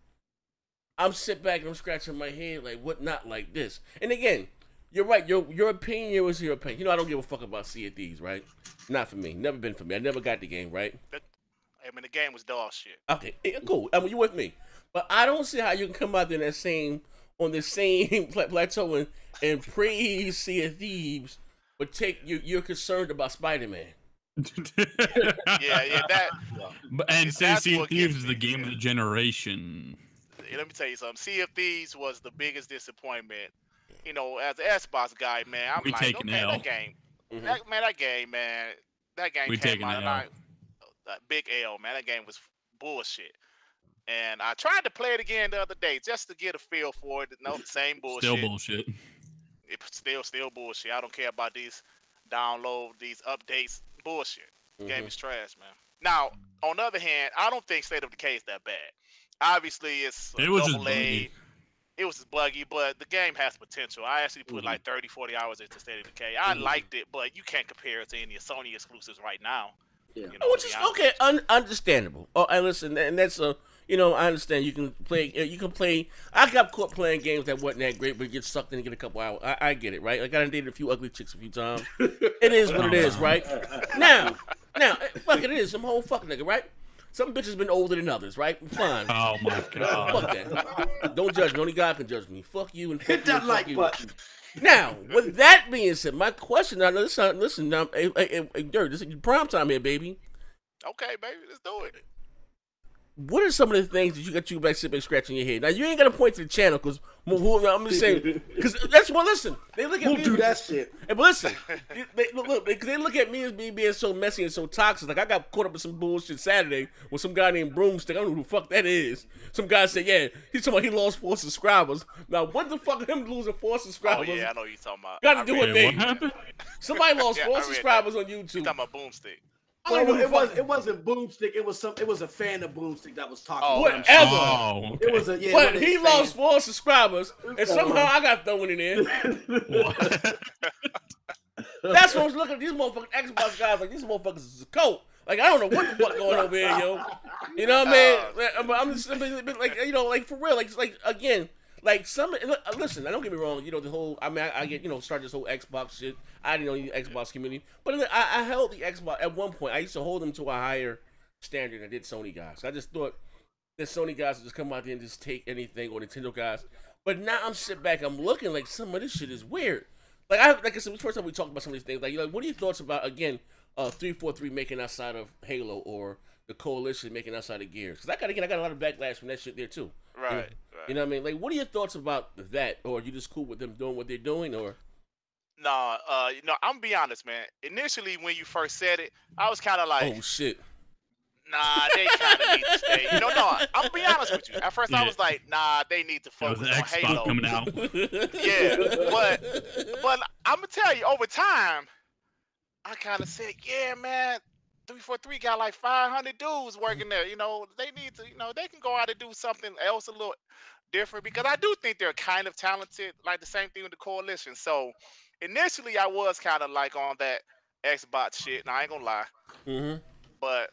I'm sitting back and I'm scratching my head like, what? Not like this. And again, you're right. Your opinion was your opinion. You know, I don't give a fuck about Sea of Thieves, right? Not for me. Never been for me. I never got the game, right? I mean, the game was dog shit. Okay, cool. I mean, you with me, but I don't see how you can come out there on the same plateau and praise Sea of Thieves, but you're concerned about Spiderman. Yeah, that. And say That's Sea of what Thieves gets is me, the game yeah. of the generation. Let me tell you something. Sea of Thieves was the biggest disappointment. You know, as an Xbox guy, man, I'm We like, take an okay, L. that game, Mhm. that game We came take an out, and L. big L, man. That game was bullshit. And I tried to play it again the other day just to get a feel for it. No, same bullshit. Still bullshit. It's still bullshit. I don't care about these these updates. Bullshit. The game Mhm. is trash, man. Now, on the other hand, I don't think State of Decay is that bad. Obviously, it's a It was just double A. buggy. It was buggy, but the game has potential. I actually put like 30, 40 hours into State of Decay. I liked it, but you can't compare it to any Sony exclusives right now. Yeah. You know, Which to is be honest okay, with you. understandable. Oh, and listen, and that's I understand you can play. I got caught playing games that wasn't that great, but get sucked in and get a couple hours. I get it, right? Like I done dated a few ugly chicks a few times. It is what it is, right? Now, fuck it is. Some whole fuck nigga, right? Some bitches been older than others, right? Fine. Oh my god. Fuck that. Don't judge me. Only God can judge me. Fuck you and fuck Hit you that and fuck like you. button. Now, with that being said, my question now, listen, now, hey, Dirt, this is prime time here, baby. Okay, baby, let's do it. What are some of the things that you got you back sitting back scratching your head? Now you ain't gotta point to the channel because I'm just saying because that's what. Listen, they look at We'll me. do that shit. Hey, but listen, they look at me as being so messy and so toxic. Like I got caught up in some bullshit Saturday with some guy named Broomstick. I don't know who the fuck that is. Some guy said, yeah, he's talking about he lost 4 subscribers. Now what the fuck him losing 4 subscribers? Oh yeah, I know what you're talking about. Got to do with Wait, me. what happened? Somebody lost Yeah, 4 I read subscribers on You YouTube. talking about Boomstick? I don't know who the fuck- It wasn't Boomstick. It was a fan of Boomstick that was talking. Oh, about whatever. Oh, okay. It was a yeah. But one of he his lost fans. 4 subscribers, and somehow I got thrown in there. What? That's what I was looking at these motherfucking Xbox guys. Like these motherfuckers is a cult. Like I don't know what the fuck going over here, yo. You know what I mean? But I'm just like like for real. Like again, like some. Listen, don't get me wrong. You know the whole. I mean, I get start this whole Xbox shit. I didn't know the Xbox community, but I held the Xbox at one point. I used to hold them to a higher standard than I did Sony guys. I just thought that Sony guys would just come out there and just take anything, or Nintendo guys. But now I'm sitting back, I'm looking like some of this shit is weird. Like I said, the first time we talked about some of these things. Like, what are your thoughts about 343 making outside of Halo or the Coalition making outside of Gears? Because I got a lot of backlash from that shit there too. Right. You know what I mean? Like, what are your thoughts about that? Or are you just cool with them doing what they're doing? Or No, I'm gonna be honest, man. Initially, when you first said it, I was kind of like, oh shit, Nah, they kind of need to stay. You know, no, I'm gonna be honest with you. At first, I was like, nah, they need to There was focus an on Xbox Halo. coming out. Yeah, but I'm gonna tell you, over time, I kind of said, yeah, man, 343 got like 500 dudes working there. You know, they need to, you know, they can go out and do something else a little different because I do think they're kind of talented. Like the same thing with the Coalition. So initially, I was kind of like on that Xbox shit. Now I ain't gonna lie, but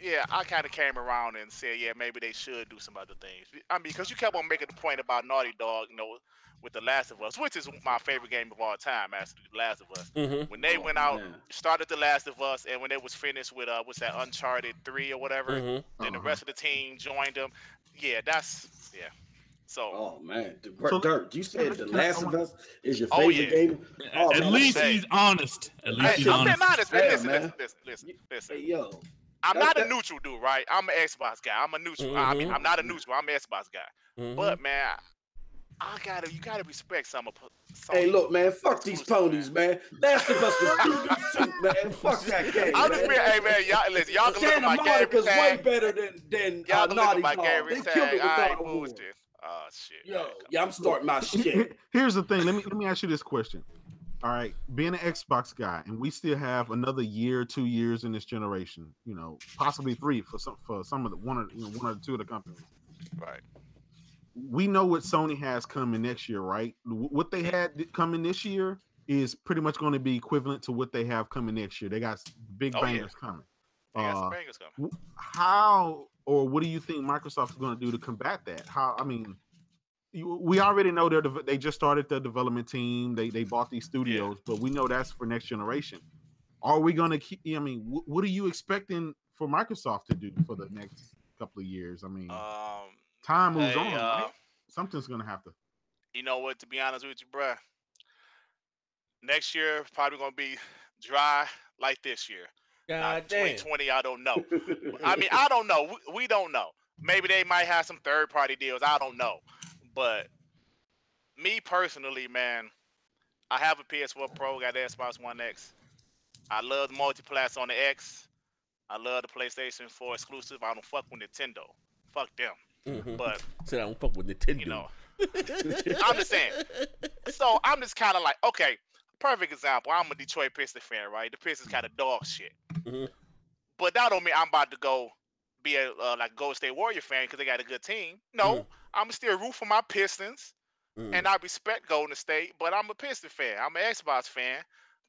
yeah, I kind of came around and said, yeah, maybe they should do some other things. I mean, because you kept on making the point about Naughty Dog, you know, with The Last of Us, which is my favorite game of all time, actually, The Last of Us. When they went out, started The Last of Us, and when it was finished with, what's that, Uncharted 3 or whatever, then the rest of the team joined them. Yeah, So. Oh man, Dirk, you said The Last of Us is your favorite game? Oh, At least he's honest. At least he's honest. I'm being honest, man. Yeah, Listen. Hey, yo. I'm not a neutral dude, right? I'm an Xbox guy. I'm a neutral. I mean, I'm not a neutral. I'm an Xbox guy. But man, you gotta respect some. Hey, look, man, fuck these ponies, man. Last of Us was shit, man. Fuck that game. I'm just being, hey man, y'all can look at my game tag. Way better than y'all can look at my Dog. game They tag. killed it with I ain't God of War. bullshit. Oh shit. Yo, yeah, I'm starting my shit. Here's the thing. Let me ask you this question. All right, being an Xbox guy, and we still have another year, 2 years in this generation. You know, possibly 3 for some of the one or two of the companies. Right. We know what Sony has coming next year, right? What they had coming this year is pretty much going to be equivalent to what they have coming next year. They got big bangers coming. They got some bangers coming. How or what do you think Microsoft is going to do to combat that? We already know they just started the development team. They bought these studios, but we know that's for next generation. Are we going to keep? I mean, what are you expecting for Microsoft to do for the next couple of years? I mean, time moves on. Right? Something's going to have to. You know what? To be honest with you, bruh, next year probably going to be dry like this year. God damn. 2020, I don't know. I mean, I don't know. We don't know. Maybe they might have some third-party deals. I don't know. But me personally, man, I have a PS4 Pro, got the Xbox One X. I love the multiplayer on the X. I love the PlayStation 4 exclusive. I don't fuck with Nintendo. Fuck them. But said I don't fuck with Nintendo. You know, I'm just saying. So I'm just kind of like, okay, perfect example. I'm a Detroit Pistons fan, right? The Pistons kind of dog shit. But that don't mean I'm about to go be a like Golden State Warrior fan because they got a good team. No, I'm still root for my Pistons, and I respect Golden State. But I'm a Piston fan. I'm an Xbox fan.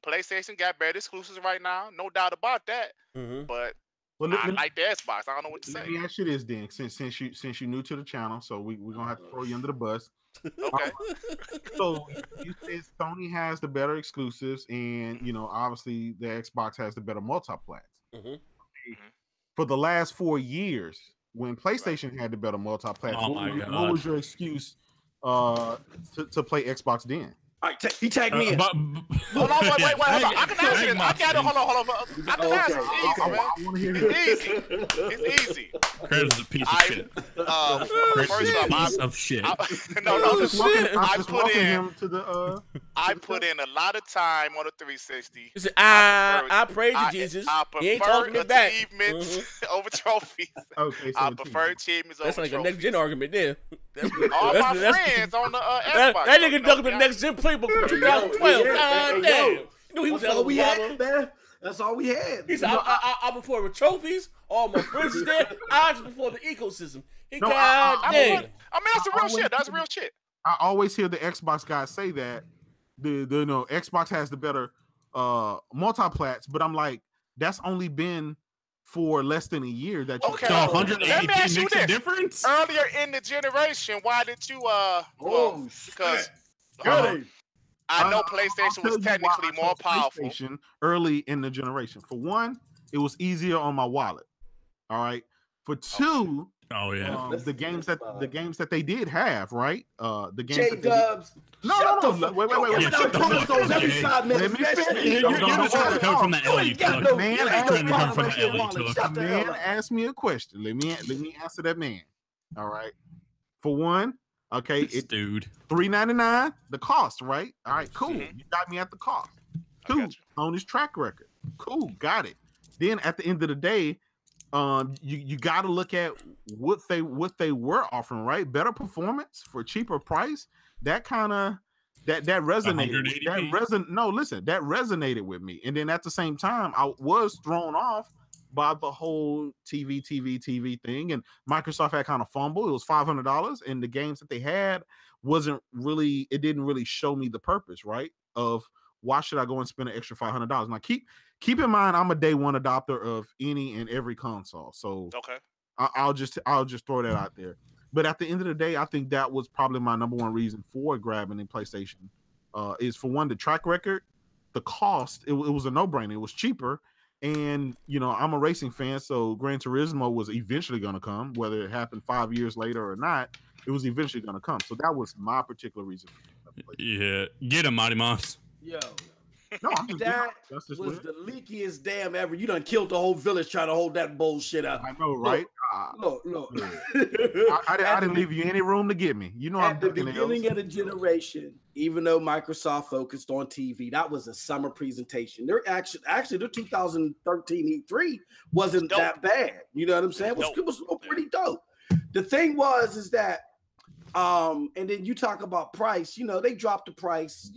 PlayStation got better exclusives right now, no doubt about that. But I like the Xbox. I don't know what to say. Let me ask you this then, since you're new to the channel, so we're gonna have to throw you under the bus. Okay. So you said Sony has the better exclusives, and you know obviously the Xbox has the better multiplats. For the last 4 years, when PlayStation had the better multiplats, what was your excuse to play Xbox then? All right, he tagged me in. Hold on, wait, hold on. I can answer it. I got it. Hold on. I can answer it. I want to hear it. It's easy. Kratos is a piece of shit. Piece of shit. I put in a lot of time on the 360. Listen, I prayed to Jesus. He ain't talking me back. Achievements over trophies. Okay, so I prefer achievements over trophies. That's like a next gen argument there. All my friends on the Xbox. That nigga dug up the next gen playbook from 2012. God damn. You knew he was all we had, man. That's all we had. He said, I prefer the trophies. All my friends is there. I just prefer the ecosystem. I mean, that's the real shit. That's real shit. I always hear the Xbox guys say that the Xbox has the better multiplats, but I'm like, that's only been for less than a year. That you so 180 makes a difference. Earlier in the generation, why did you because I know PlayStation was technically more powerful. Early in the generation. For one, it was easier on my wallet. All right. For two, the games that they did have, right? The games. J-Dubs. No. Wait. Shut the fuck up. Let me finish. You're just trying to come from the LA talk. Man asked me a question. Let me answer that man. All right. For one, okay, dude. $3.99, the cost, right? All right, cool. You got me at the cost. 2, on his track record. Cool, got it. Then at the end of the day, You got to look at what they were offering, right? Better performance for cheaper price. That kind of that resonated. That resonated with me. And then at the same time, I was thrown off by the whole TV thing. And Microsoft had kind of fumbled. It was $500, and the games that they had it didn't really show me the purpose, right? Of why should I go and spend an extra $500? Now keep in mind, I'm a day one adopter of any and every console. So Okay. I'll just throw that out there. But at the end of the day, I think that was probably my number one reason for grabbing in PlayStation. Is for one, the track record, the cost. It was a no-brainer. It was cheaper. And, I'm a racing fan, so Gran Turismo was eventually going to come, whether it happened 5 years later or not. It was eventually going to come. So that was my particular reason. Yeah. Get him, Mighty Moss. Yo. No, I'm just That was the leakiest dam ever. You done killed the whole village trying to hold that bullshit up. I know, right? Look. I didn't leave you any room to get me. At the beginning of the generation, even though Microsoft focused on TV, that was a summer presentation. Their actually their 2013 E3 wasn't that bad. You know what I'm saying? It was pretty dope. The thing is that and then you talk about price, they dropped the price,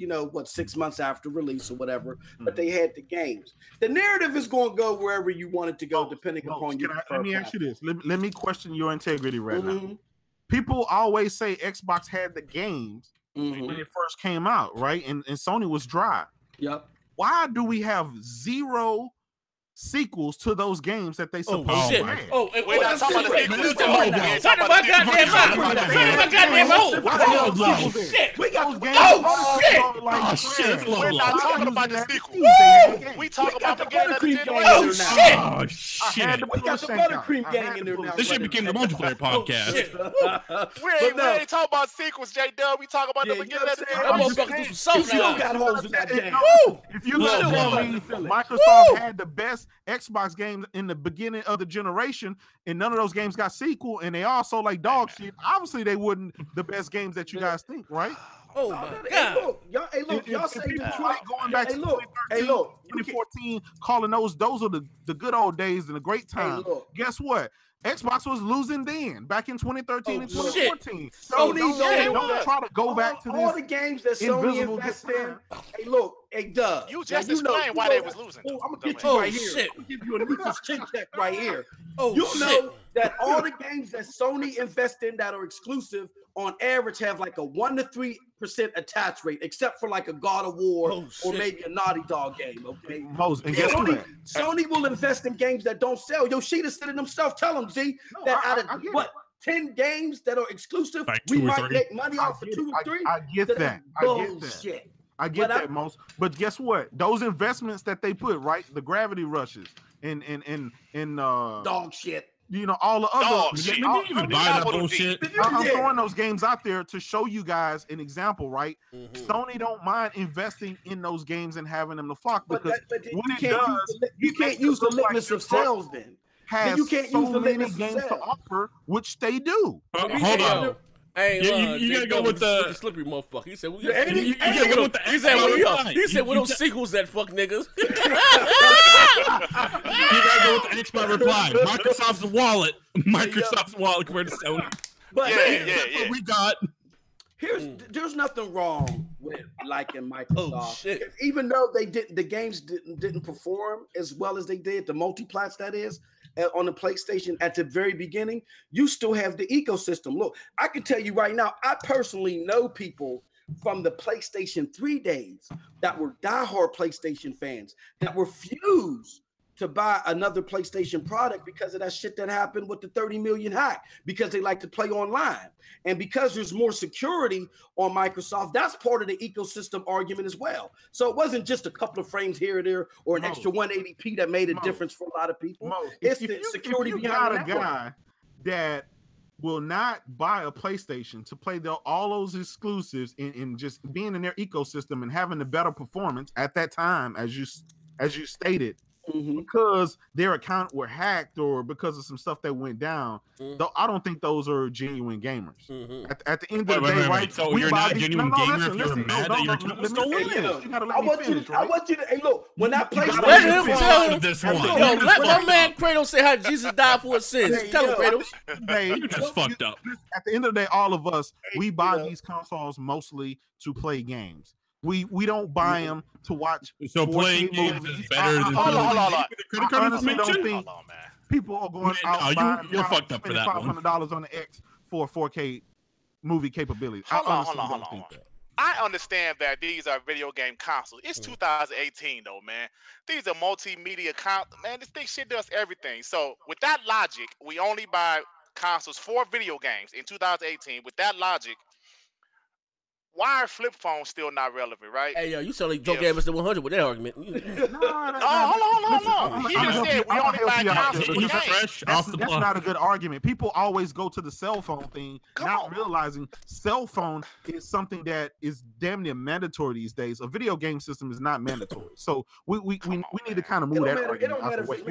6 months after release or whatever, but they had the games. The narrative is going to go wherever you want it to go, depending upon your. Let me ask you this. Let me question your integrity right now. People always say Xbox had the games when it first came out, right? And Sony was dry. Yep. Why do we have zero sequels to those games that they supposed to have? We're not talking about the sequels. Talk about goddamn mouth. Shit. We got shit. We're not talking about the sequels. We talk about the game. Shit. We got the Buttercream gang in there now. This shit became the multiplayer podcast. We ain't talking about sequels, J-Dub. We talk about the beginning of the game. That motherfucker do some salt. You don't got holes in that game. If you tell me Microsoft had the best Xbox games in the beginning of the generation, and none of those games got sequel, and they also like dog shit, obviously they wouldn't the best games that you guys think, right? Oh my God! Y'all say Detroit going back to 2014, calling those are the good old days and the great time. Guess what? Xbox was losing then, back in 2013 and 2014. So don't try to go back to this. All the games that Sony invested in. Hey, Doug. You just explained why they was losing. I'm gonna get you right here. I'm gonna give you a Nicholas chin check right here. Know that all the games that Sony invests in that are exclusive, on average, have like a 1% to 3% attach rate, except for like a God of War or maybe a Naughty Dog game. Okay, and guess what? Sony will invest in games that don't sell. Yoshida said it himself. Tell him, Z, out of 10 games that are exclusive, like we might make money off of 2 or 3. I get that. I get that, most. But guess what? Those investments that they put, right? The gravity rushes and dog shit. All the other shit. Even buy that bullshit. I'm throwing those games out there to show you guys an example, right? Sony don't mind investing in those games and having them to flock, because you can't use the litmus of sales then. You can't use the many games to offer, which they do. Hold on. Hey, you gotta go with the slippery motherfucker. He said, he said, "What those sequels that fuck niggas?" You gotta go with the Xbox reply. Microsoft's wallet compared to Sony. But that's what we got. There's nothing wrong with liking Microsoft. Even though the games didn't perform as well as they did, the multiplats that is, on the PlayStation at the very beginning, you still have the ecosystem. Look, I can tell you right now, I personally know people from the PlayStation 3 days that were diehard PlayStation fans that refused to buy another PlayStation product because of that shit that happened with the 30 million hack, because they like to play online. And because there's more security on Microsoft, that's part of the ecosystem argument as well. So it wasn't just a couple of frames here or there or an extra 180p that made a difference for a lot of people. It's the security behind the guy that will not buy a PlayStation to play all those exclusives and just being in their ecosystem and having the better performance at that time, as you stated, because their account were hacked or because of some stuff that went down. Though I don't think those are genuine gamers. At the end of the day, right? So you're not a genuine gamer if you're mad that your account was stolen? You gotta let me finish, right? I want you to. Hey, look, when I play, Let him tell him. This one. Yo, let my man Kratos say how Jesus died for his sins. Tell him, Kratos. You just fucked up. At the end of the day, all of us, we buy these consoles mostly to play games. We don't buy them to watch. So playing games is better than Hold on. credit card honestly don't information. think Hold on, man. people are going out buying you're fucked up for that one. $500 on the X for 4K movie capability. Hold on. Think that. I understand that these are video game consoles. It's 2018 though, man. These are multimedia man. This thing shit does everything. So with that logic, we only buy consoles for video games in 2018. With that logic, why are flip phones still not relevant, right? Hey, yo, you sound like Joe gave us the 100 with that argument. Hold on. He just said we only buy consoles for He's games. fresh off the That's block. not a good argument. People always go to the cell phone thing, not realizing cell phone is something that is damn near mandatory these days. A video game system is not mandatory. So we need to kind of move that argument out the way.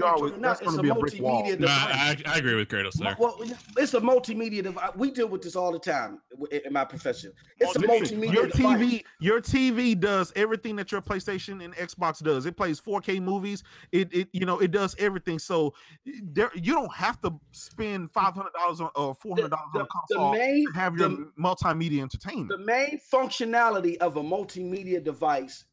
That's going to be a brick wall. No, I agree with Kratos there. Well, it's a multimedia device. We deal with this all the time in my profession. It's a multimedia device. Your TV does everything that your PlayStation and Xbox does. It plays 4K movies. It does everything. So you don't have to spend $500 or $400 on a console to have your multimedia entertainment. The main functionality of a multimedia device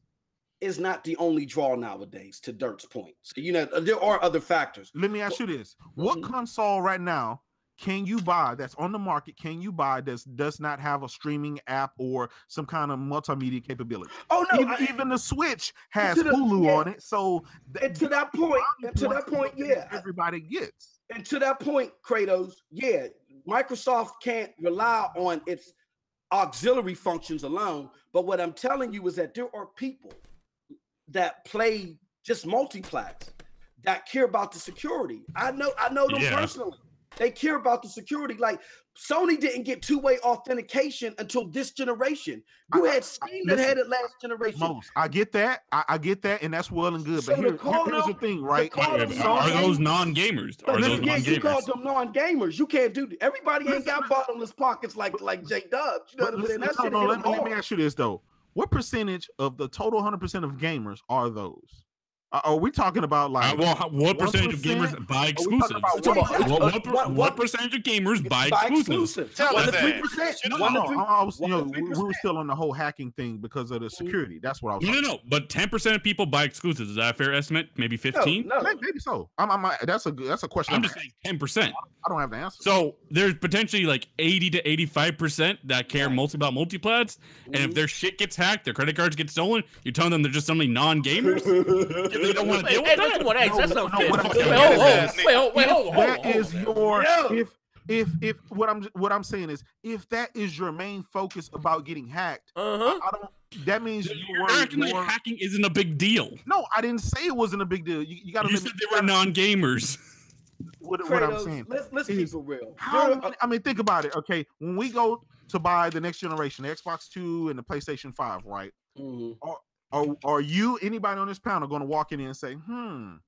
is not the only draw nowadays, to Dirk's point. So, there are other factors. Let me ask you this. What console right now can you buy that's on the market? Can you buy that does not have a streaming app or some kind of multimedia capability? Oh no! Even the Switch has Hulu on it. So to that point, yeah, everybody gets. And to that point, Kratos, yeah, Microsoft can't rely on its auxiliary functions alone. But what I'm telling you is that there are people that play just multiplex that care about the security. I know them personally. They care about the security. Like Sony didn't get two-way authentication until this generation. You had Steam that had it last generation. I get that. I get that, and that's well and good. But here's the thing, right? Are those non-gamers? You call them non-gamers. You can't do that. Everybody ain't got bottomless pockets like J Dubs. You know what I'm saying? Let me ask you this though: what percentage of the total 100% of gamers are those? Are we talking about like what percentage of gamers buy exclusives? What percentage of gamers buy exclusives? Tell us that. 3%. We were still on the whole hacking thing because of the security. That's what I was. No. But 10% of people buy exclusives. Is that a fair estimate? Maybe 15. No. Maybe so. That's a question. I'm just saying 10%. I don't have the answer. So there's potentially like 80 to 85% that care mostly about multiplats, and if their shit gets hacked, their credit cards get stolen, you're telling them they're just suddenly non-gamers. They don't want to deal with that. That's not fair. Wait, hold on. That is your if what I'm saying is if that is your main focus about getting hacked, that means you're acting like hacking isn't a big deal. No, I didn't say it wasn't a big deal. You got to. You said they were non-gamers. What I'm saying. Let's keep it real. Think about it. Okay, when we go to buy the next generation, the Xbox 2 and the PlayStation 5, right? Are you, anybody on this panel, going to walk in and say, I'm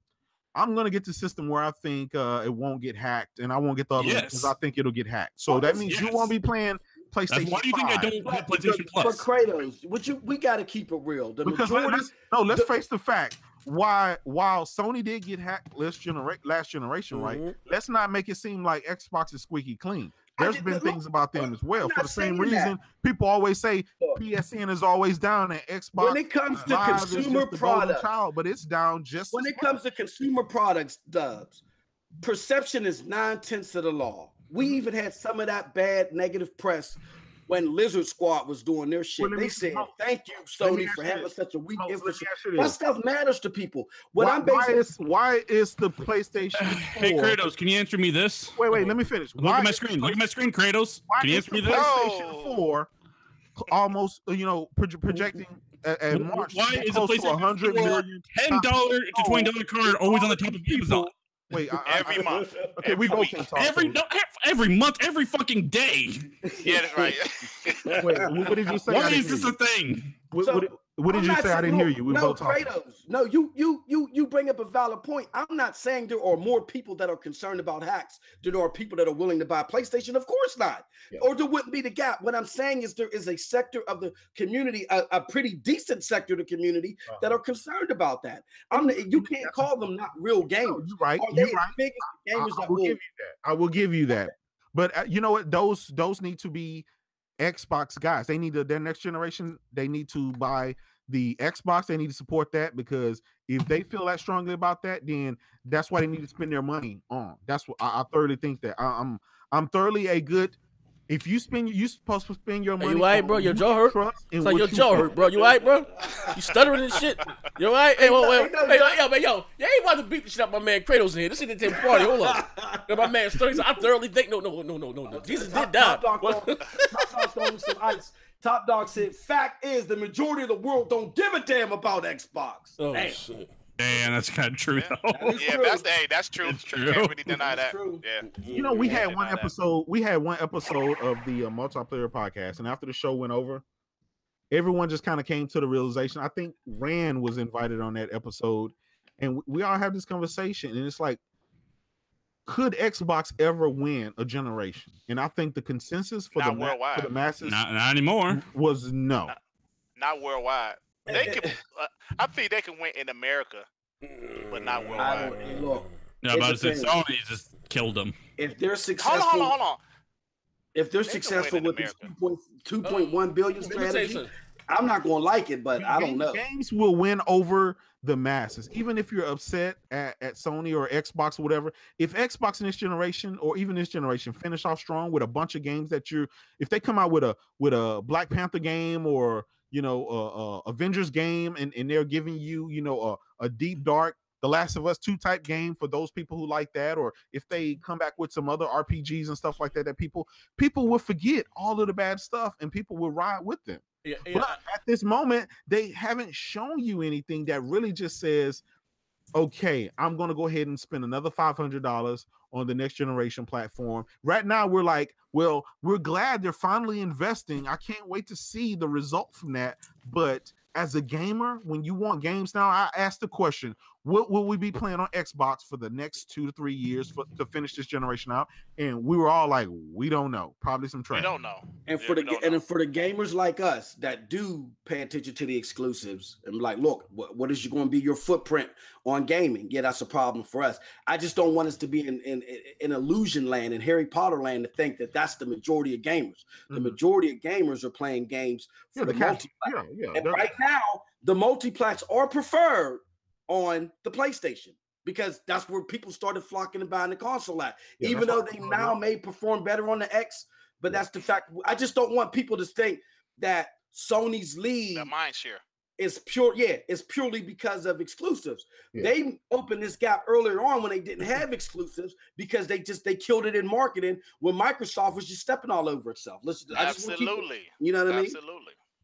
going to get the system where I think it won't get hacked, and I won't get the other one because I think it'll get hacked. So that means you won't be playing PlayStation 5. Why do you think I don't have PlayStation Plus? For Kratos, we got to keep it real. Let's face the fact. While Sony did get hacked last generation, right? Let's not make it seem like Xbox is squeaky clean. There's been things about them as well. For the same reason, people always say PSN is always down and Xbox. When it comes to consumer products, but it's down just when it comes to consumer products, Dubs, perception is 9/10 of the law. We even had some of that bad negative press when Lizard Squad was doing their shit. They said, "Thank you, Sony, for having such a weak infrastructure." That stuff matters to people. Why is the PlayStation 4? Hey, Kratos, can you answer me this? Wait, let me finish. Look at my screen, Kratos. Can you answer me this? PlayStation 4 almost, projecting at March. Why is the PlayStation 100 million $10 to $20 card always on the top of Amazon? Wait, every month. Okay, we both can talk. Every month, every fucking day. Yeah, that's right. Wait, what did you say? Why is this a thing? What What did you say? I didn't hear you. We no, both talking. Kratos. No, you bring up a valid point. I'm not saying there are more people that are concerned about hacks than there are people that are willing to buy PlayStation. Of course not. Yeah. Or there wouldn't be the gap. What I'm saying is there is a sector of the community, a pretty decent sector of the community that are concerned about that. You can't call them not real gamers. No, you're right. Are You're they right. biggest gamers I will give you that. I will give you that. But you know what? Those need to be Xbox guys. They need their next generation. They need to buy the Xbox. They need to support that, because if they feel that strongly about that, then that's why they need to spend their money on. That's what I thoroughly think that I'm thoroughly a good. If you supposed to spend your money. You alright, bro? Your jaw hurt. It's like your jaw hurt, bro. You alright, bro? You stuttering and shit. You alright? Hey, wait. Hey, yo, you ain't about to beat the shit out my man Kratos in here. This ain't the party. Hold up. My man stuttering. I thoroughly think no. Jesus did die. Top Dog throwing some ice. Top Dog said, "Fact is, the majority of the world don't give a damn about Xbox." Oh Damn. shit. Damn, that's kind of true though. That's true. It's true. You can't really deny It's that. true. Yeah. You know, we had one episode. We had one episode of the multiplayer podcast, and after the show went over, everyone just kind of came to the realization. I think Rand was invited on that episode, and we all have this conversation, and it's like, could Xbox ever win a generation? And I think the consensus for the masses, not anymore, was no. Not worldwide. They can. I think they can win in America, but not worldwide. Look, yeah, but Sony just killed them. if they're successful, Hold on. if they're They can successful win in with this America. 2.1 billion strategy, I'm not going to like it, but I don't know. Games will win over the masses, even if you're upset at Sony or Xbox or whatever. If Xbox in this generation, or even this generation, finish off strong with a bunch of games that if they come out with a Black Panther game, or Avengers game, and they're giving you a deep dark The Last of Us 2 type game for those people who like that, or if they come back with some other RPGs and stuff like that, that people will forget all of the bad stuff and people will ride with them. Yeah. But at this moment, they haven't shown you anything that really just says, okay, I'm going to go ahead and spend another $500 on the next generation platform. Right now, we're like, well, we're glad they're finally investing. I can't wait to see the result from that. But as a gamer, when you want games now, I asked the question, what will we be playing on Xbox for the next 2 to 3 years to finish this generation out? And we were all like, we don't know. Probably some trash. We don't know. And for the gamers like us that do pay attention to the exclusives and be like, look, what is going to be your footprint on gaming? Yeah, that's a problem for us. I just don't want us to be in illusion land, in Harry Potter land, to think that that's the majority of gamers. The majority of gamers are playing games for the multiplayer. And right now, the multiplats are preferred on the PlayStation, because that's where people started flocking and buying the console at. Even though they now may perform better on the X, but that's the fact. I just don't want people to think that Sony's lead, the mind share, is pure. Yeah, it's purely because of exclusives. Yeah. They opened this gap earlier on when they didn't have exclusives, because they killed it in marketing when Microsoft was just stepping all over itself. Absolutely. You know what I mean?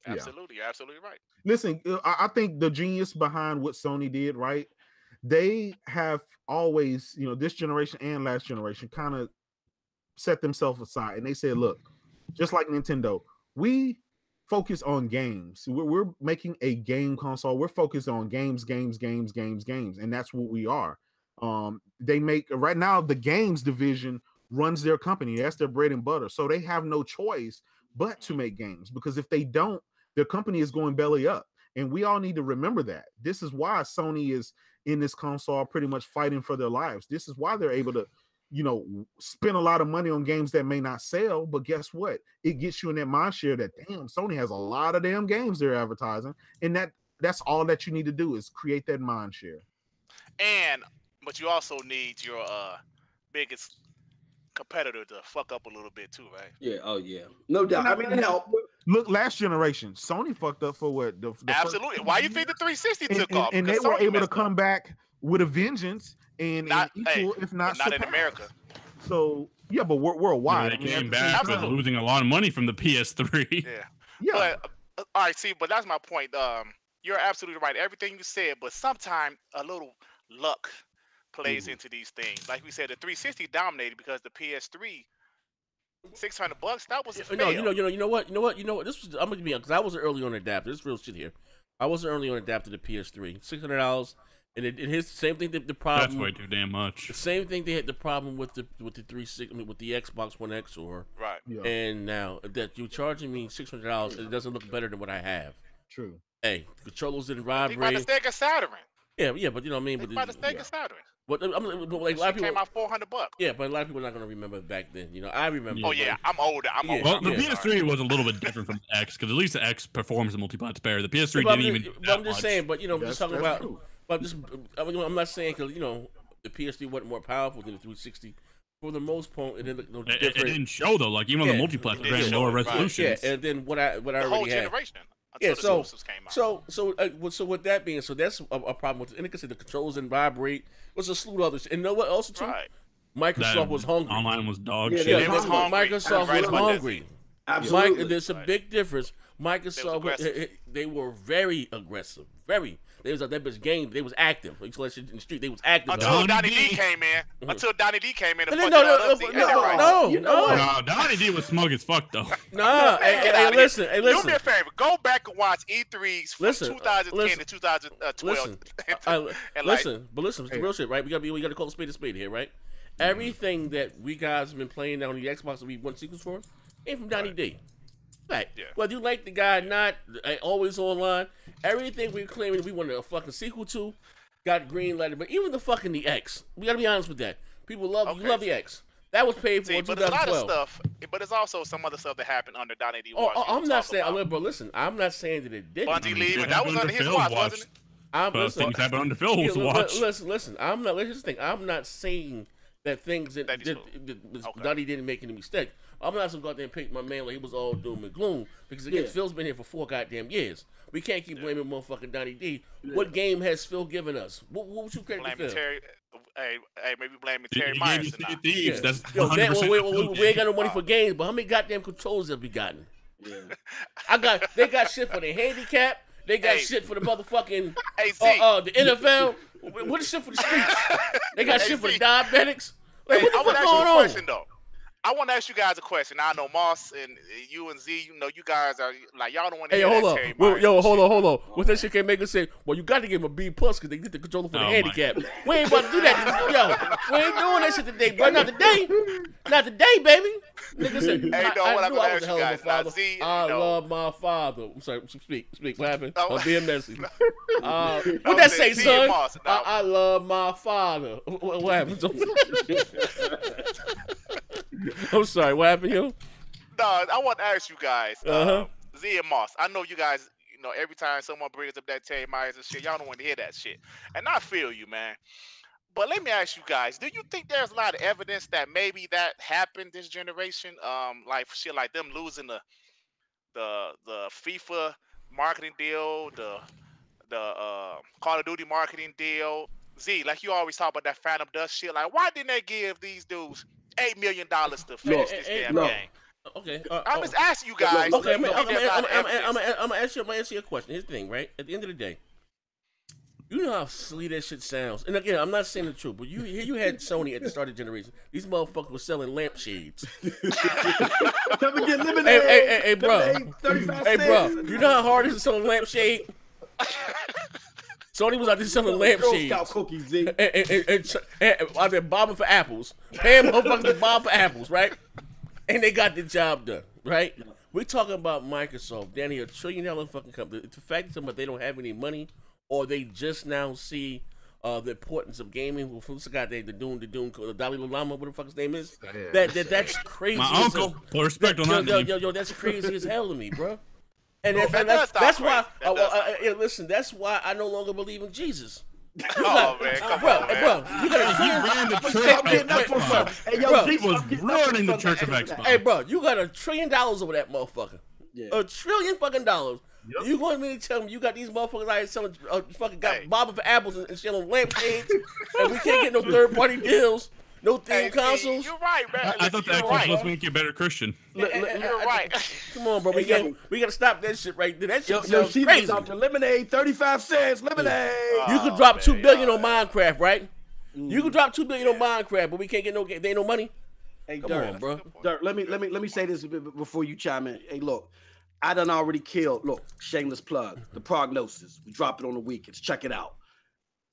Absolutely. You're absolutely right. Listen, I think the genius behind what Sony did, right? They have always, this generation and last generation kind of set themselves aside, and they said, look, just like Nintendo, we focus on games. We're making a game console. We're focused on games, and that's what we are. They make, right now, the games division runs their company. That's their bread and butter. So they have no choice but to make games, because if they don't, their company is going belly up. And we all need to remember that. This is why Sony is in this console pretty much fighting for their lives. This is why they're able to, spend a lot of money on games that may not sell. But guess what? It gets you in that mind share that, damn, Sony has a lot of damn games they're advertising. And that's all that you need to do, is create that mind share. But you also need your biggest competitor to fuck up a little bit too, right? Yeah. Oh yeah. No doubt. I mean, it helped. Look, last generation, Sony fucked up for what? The Absolutely. Why you think the 360 took off? And they were able to come back with a vengeance and equal, if not in America. So yeah, but worldwide. They came back with losing a lot of money from the PS3. Yeah. But all right, but that's my point. You're absolutely right. Everything you said, but sometimes a little luck plays into these things. Like we said, the 360 dominated because the PS3, $600. That was a fail. No, you know what? This was, I'm gonna be, because I was early on adapter. This is real shit here. I wasn't early on adapted to PS3. $600, and it hits the same thing. The problem. That's way too damn much. The same thing they had the problem with the 360, with the Xbox One X Right. Yeah. and now that you're charging me $600, and it doesn't look better than what I have. True. Hey, the controllers didn't Think about the vibrate. steak of Saturn. Yeah, but you know what I mean. Think But about the steak of Saturn. but like a lot of people. Came out $400. Yeah, but a lot of people are not gonna remember back then. You know, I remember. Oh yeah, I'm older. I'm older. Well, the Yeah. PS3 was a little bit different from the X because at least the X performs the multi-bots better. The PS3 But didn't even. Do that I'm just much. saying. But you know, I'm just talking about. true. But I'm not saying because you know the PS3 wasn't more powerful than the 360. For the most part, it didn't look no It different. didn't show though. Like even on the Yeah. multiplayer, It ran didn't lower show, right. resolutions. Yeah, and then what I The whole already had. generation. Yeah, Until the exclusives came out. So with that being so, that's a problem with it. And like I said, the controls didn't vibrate. Was a slew of others. And you know what? Also too, Right. Microsoft That was hungry. Online was dog Yeah, shit. It was hungry. Microsoft Right was about that. hungry. Absolutely. There's a big difference. Microsoft, aggressive. they were very aggressive. Very. They was like that bitch game. They was active. Like so that shit in the street. They was active. Until Donnie Donnie D D. came in. Until Donnie D came in. And And then, fucked it all up. See, ain't that right? no, You know what? No, Donnie D was smug as fuck though. Nah. Man, get Hey, outta listen. here. Hey, Do listen. me a favor. Go back and watch E3s from Listen, 2010 listen, to 2012. Listen, And listen, it's real shit, right? We gotta call a spade here, right? Everything that we guys have been playing on the Xbox that we want sequels for, ain't from Donnie D. Right. Yeah. Whether you like the guy or not, always online. Everything we're claiming we wanted a fucking sequel to, got green lighted. But even the fucking the X, we gotta be honest with that. People love you love the X. That was paid for See, in but there's a lot of 2012. stuff. But there's also some other stuff that happened under Donnie D. Oh, watch. I'm People not talk saying. about. Bro, listen, I'm not saying that it didn't. Bungie leaving. It That was happened under his Phil's watch, watch. wasn't it? I'm But listen, things happened under Phil's watch. Listen. I'm not. Let's just think. I'm not saying that things that That he's cool. Okay. Donnie didn't make any mistake. I'm not some goddamn pick my man like he was all doom and gloom because again, Yeah. Phil's been here for 4 goddamn years. We can't keep blaming motherfucking Donnie D. What game has Phil given us? What would you credit to Blaming Phil? Terry. Hey, maybe blaming He Terry gave Myers you tonight. Sea of Thieves. Yeah. That's Yo, 100%. we ain't got no money for games, but how many goddamn controls have we gotten? Yeah. They got shit for the handicap. They got Hey. shit for the motherfucking Hey, Z. the NFL. What is shit for the streets? They got Hey, shit for the Z. diabetics. Like, Hey, what the I want fuck to ask you going a on? question though. I want to ask you guys a question. I know Moss and you and Z. You know, you guys are like y'all don't want to Hey, hear hold that on. Terry Well, Myers yo, shit. hold on. What that shit can make us say, well, you got to give him a B plus because they get the controller for the Oh, my. handicap. We ain't about to do that. Yo, we ain't doing that shit today, bro. Not today. Not today, baby. Nigga said, Hey, no, I what I'm knew gonna I was ask a you hell of a guys, now, father. Z, I no. love my father. I'm sorry. Speak. What happened? Oh. I'm being messy. No, What that say, Z son? and Moss, no. I love my father. What happened? I'm sorry. What happened, yo? No, I want to ask you guys, Uh-huh. Z and Moss. I know you guys. You know, every time someone brings up that Terry Myers and shit, y'all don't want to hear that shit, and I feel you, man. But let me ask you guys: do you think there's a lot of evidence that maybe that happened this generation? Like shit, like them losing the FIFA marketing deal, the Call of Duty marketing deal. Z, like you always talk about that Phantom Dust shit. Like, why didn't they give these dudes $8 million to finish this damn look. game? Okay. I'm just asking you guys. Okay, do you think there's a lot of evidence? I'm gonna answer your question. Here's the thing, right? At the end of the day, you know how silly that shit sounds. And again, I'm not saying the truth, but you had Sony at the start of the generation. These motherfuckers were selling lampshades. Come and get lemonade. Hey, bro. Lemonade, 35 Hey, bro. cents. You know how hard it is to sell a lampshade? Sony was out there selling Girl lampshades. Scout cookies, Z. And out there bobbing for apples. Paying motherfuckers to bob for apples, right? And they got the job done, right? We're talking about Microsoft. Danny, $1 trillion fucking company. The fact that they don't have any money, or they just now see the importance of gaming. Well, who's the guy the Dalai Lama, what the fuck his name is? That's crazy. My uncle. Put respect on that name. Yo, that's crazy as hell to me, bro. And That that's does why. sound crazy. Listen, that's why I no longer believe in Jesus. Oh man, come Bro, on, man. you gotta He ran the church I'm getting up from of some. Hey, yo, Bro, Z, He was I'm getting up ruining the from Church of some- Xbox. Hey, bro, you got $1 trillion over that motherfucker. Yeah. $1 trillion fucking dollars. You going to me to tell me you got these motherfuckers out here selling fucking got Hey. bobbing for apples and selling lampshades, and we can't get no third party deals, no theme Hey, consoles. you're right, man. I thought the You're Xbox right. was going to get better Christian. You're right. Come on, bro. We Hey, got to stop that shit right there. That shit Yo, sounds she crazy. was out there. Lemonade, 35 cents. Lemonade. You could Oh, drop man, $2 billion y'all- on Minecraft, right? You could drop $2 billion on Minecraft, but we can't get no. There ain't no money. Hey, Come Dirk. on, bro. Dirk, let me say this before you chime in. Hey, look, I done already killed. Look, shameless plug. The Prognosis. We drop it on the weekends. Check it out.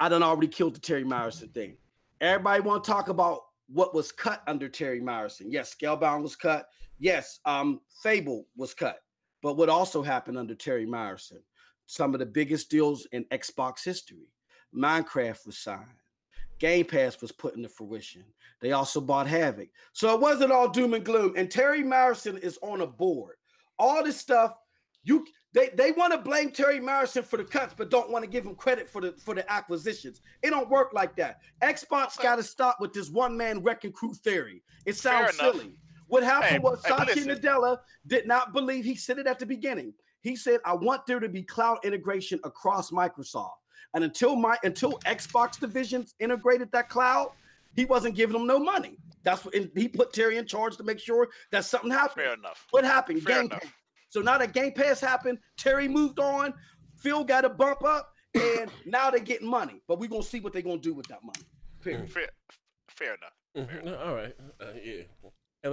I done already killed the Terry Myerson thing. Everybody want to talk about what was cut under Terry Myerson. Yes, Scalebound was cut. Yes, Fable was cut. But what also happened under Terry Myerson? Some of the biggest deals in Xbox history. Minecraft was signed. Game Pass was put into fruition. They also bought Havoc. So it wasn't all doom and gloom. And Terry Myerson is on a board. All this stuff, they want to blame Terry Myerson for the cuts, but don't want to give him credit for the acquisitions. It don't work like that. Xbox got to stop with this one-man wrecking crew theory. It sounds silly. What happened was Satya Nadella did not believe, he said it at the beginning. He said, I want there to be cloud integration across Microsoft. And until Xbox divisions integrated that cloud, he wasn't giving them no money. That's what he put Terry in charge to make sure that something happened. Fair enough. What happened? Game Pass. So now that Game Pass happened, Terry moved on. Phil got a bump up, and now they're getting money. But we're gonna see what they're gonna do with that money. Period. Fair enough. All right. Yeah. And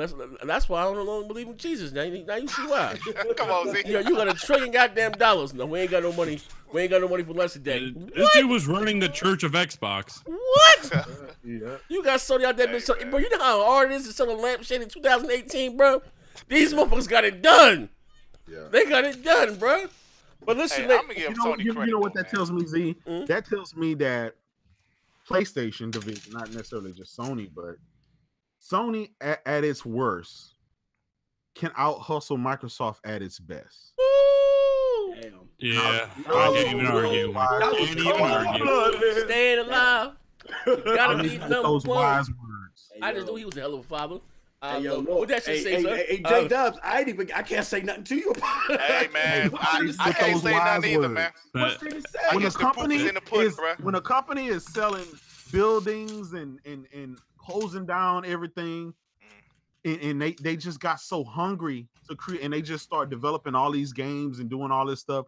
that's why I don't believe in Jesus. Now you see why. Come on, Z. You got $1 trillion goddamn dollars. No, we ain't got no money. We ain't got no money for lunch today. This dude was running the Church of Xbox. What? Yeah. You got Sony out there, bitch. Bro, you know how hard it is to sell a lampshade in 2018, bro? These motherfuckers got it done. Yeah. They got it done, bro. But listen, I'm gonna give Sony credit. You know what that tells me, Z? Mm-hmm. That tells me that PlayStation division, not necessarily just Sony, but Sony at its worst can out hustle Microsoft at its best. Damn. Yeah, I can't even argue. Staying alive. Gotta be number those one. Wise words. I just knew he was a hell of a father. Hey, yo, what that shit say, sir? Hey, J Dubs, I can't say nothing to you about it. Hey, man, I can't say nothing either, man. When a company is selling buildings and closing down everything, and they just got so hungry to create, and they just start developing all these games and doing all this stuff.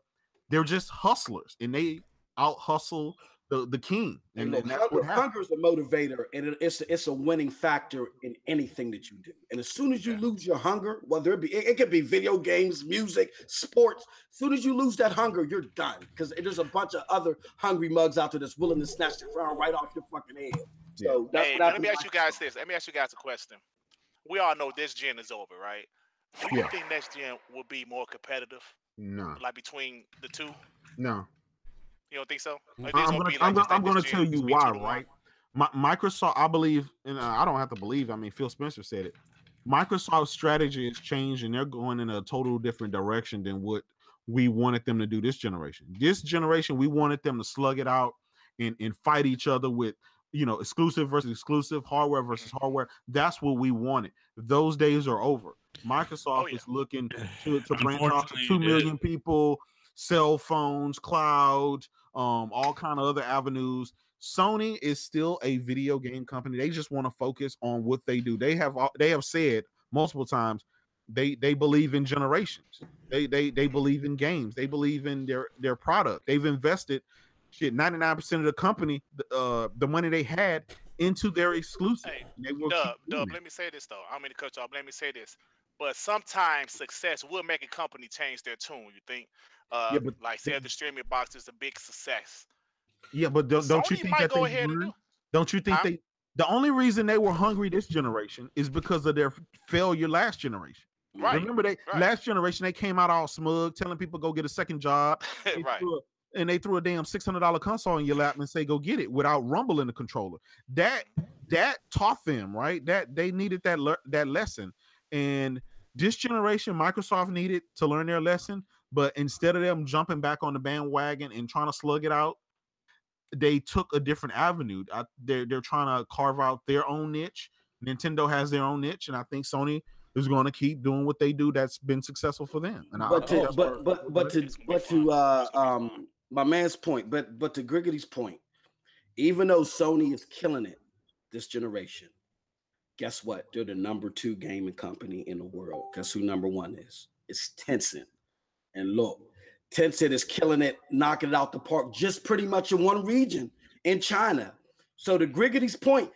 They're just hustlers, and they out hustle the king. And hunger is a motivator, and it's a winning factor in anything that you do. And as soon as you lose your hunger, whether it could be video games, music, sports, as soon as you lose that hunger, you're done. Because there's a bunch of other hungry mugs out there that's willing to snatch the crown right off your fucking head. So let me ask you guys this. Let me ask you guys a question. We all know this gen is over, right? Do you think next gen will be more competitive? No. Like between the two? No. You don't think so? I'm going to tell you why, right? Microsoft, I believe, and I don't have to believe. I mean, Phil Spencer said it. Microsoft's strategy has changed, and they're going in a total different direction than what we wanted them to do this generation. This generation, we wanted them to slug it out and fight each other with, exclusive versus exclusive, hardware versus hardware. That's what we wanted. Those days are over. Microsoft is looking to branch off to 2 million people, cell phones, cloud, all kind of other avenues. Sony is still a video game company. They just want to focus on what they do. They have said multiple times they believe in generations. They believe in games. They believe in their product. They've invested 99% of the company, the money they had into their exclusive. Hey, Dub, let me say this though. I'm going to cut you off. Let me say this. But sometimes success will make a company change their tune. You think? Like say the streaming box is a big success. Yeah, but don't you think that don't you think the only reason they were hungry this generation is because of their failure last generation? Right. Remember last generation they came out all smug, telling people go get a second job. And they threw a damn $600 console in your lap and say go get it without rumbling the controller. That taught them, right? That they needed that lesson. And this generation, Microsoft needed to learn their lesson. But instead of them jumping back on the bandwagon and trying to slug it out, they took a different avenue. They're trying to carve out their own niche. Nintendo has their own niche, and I think Sony is going to keep doing what they do. That's been successful for them. And to my man's point, but to Griggity's point, even though Sony is killing it this generation, guess what? They're the number 2 gaming company in the world. Guess who number 1 is? It's Tencent. And look, Tencent is killing it, knocking it out the park, just pretty much in one region in China. So to Griggity's point,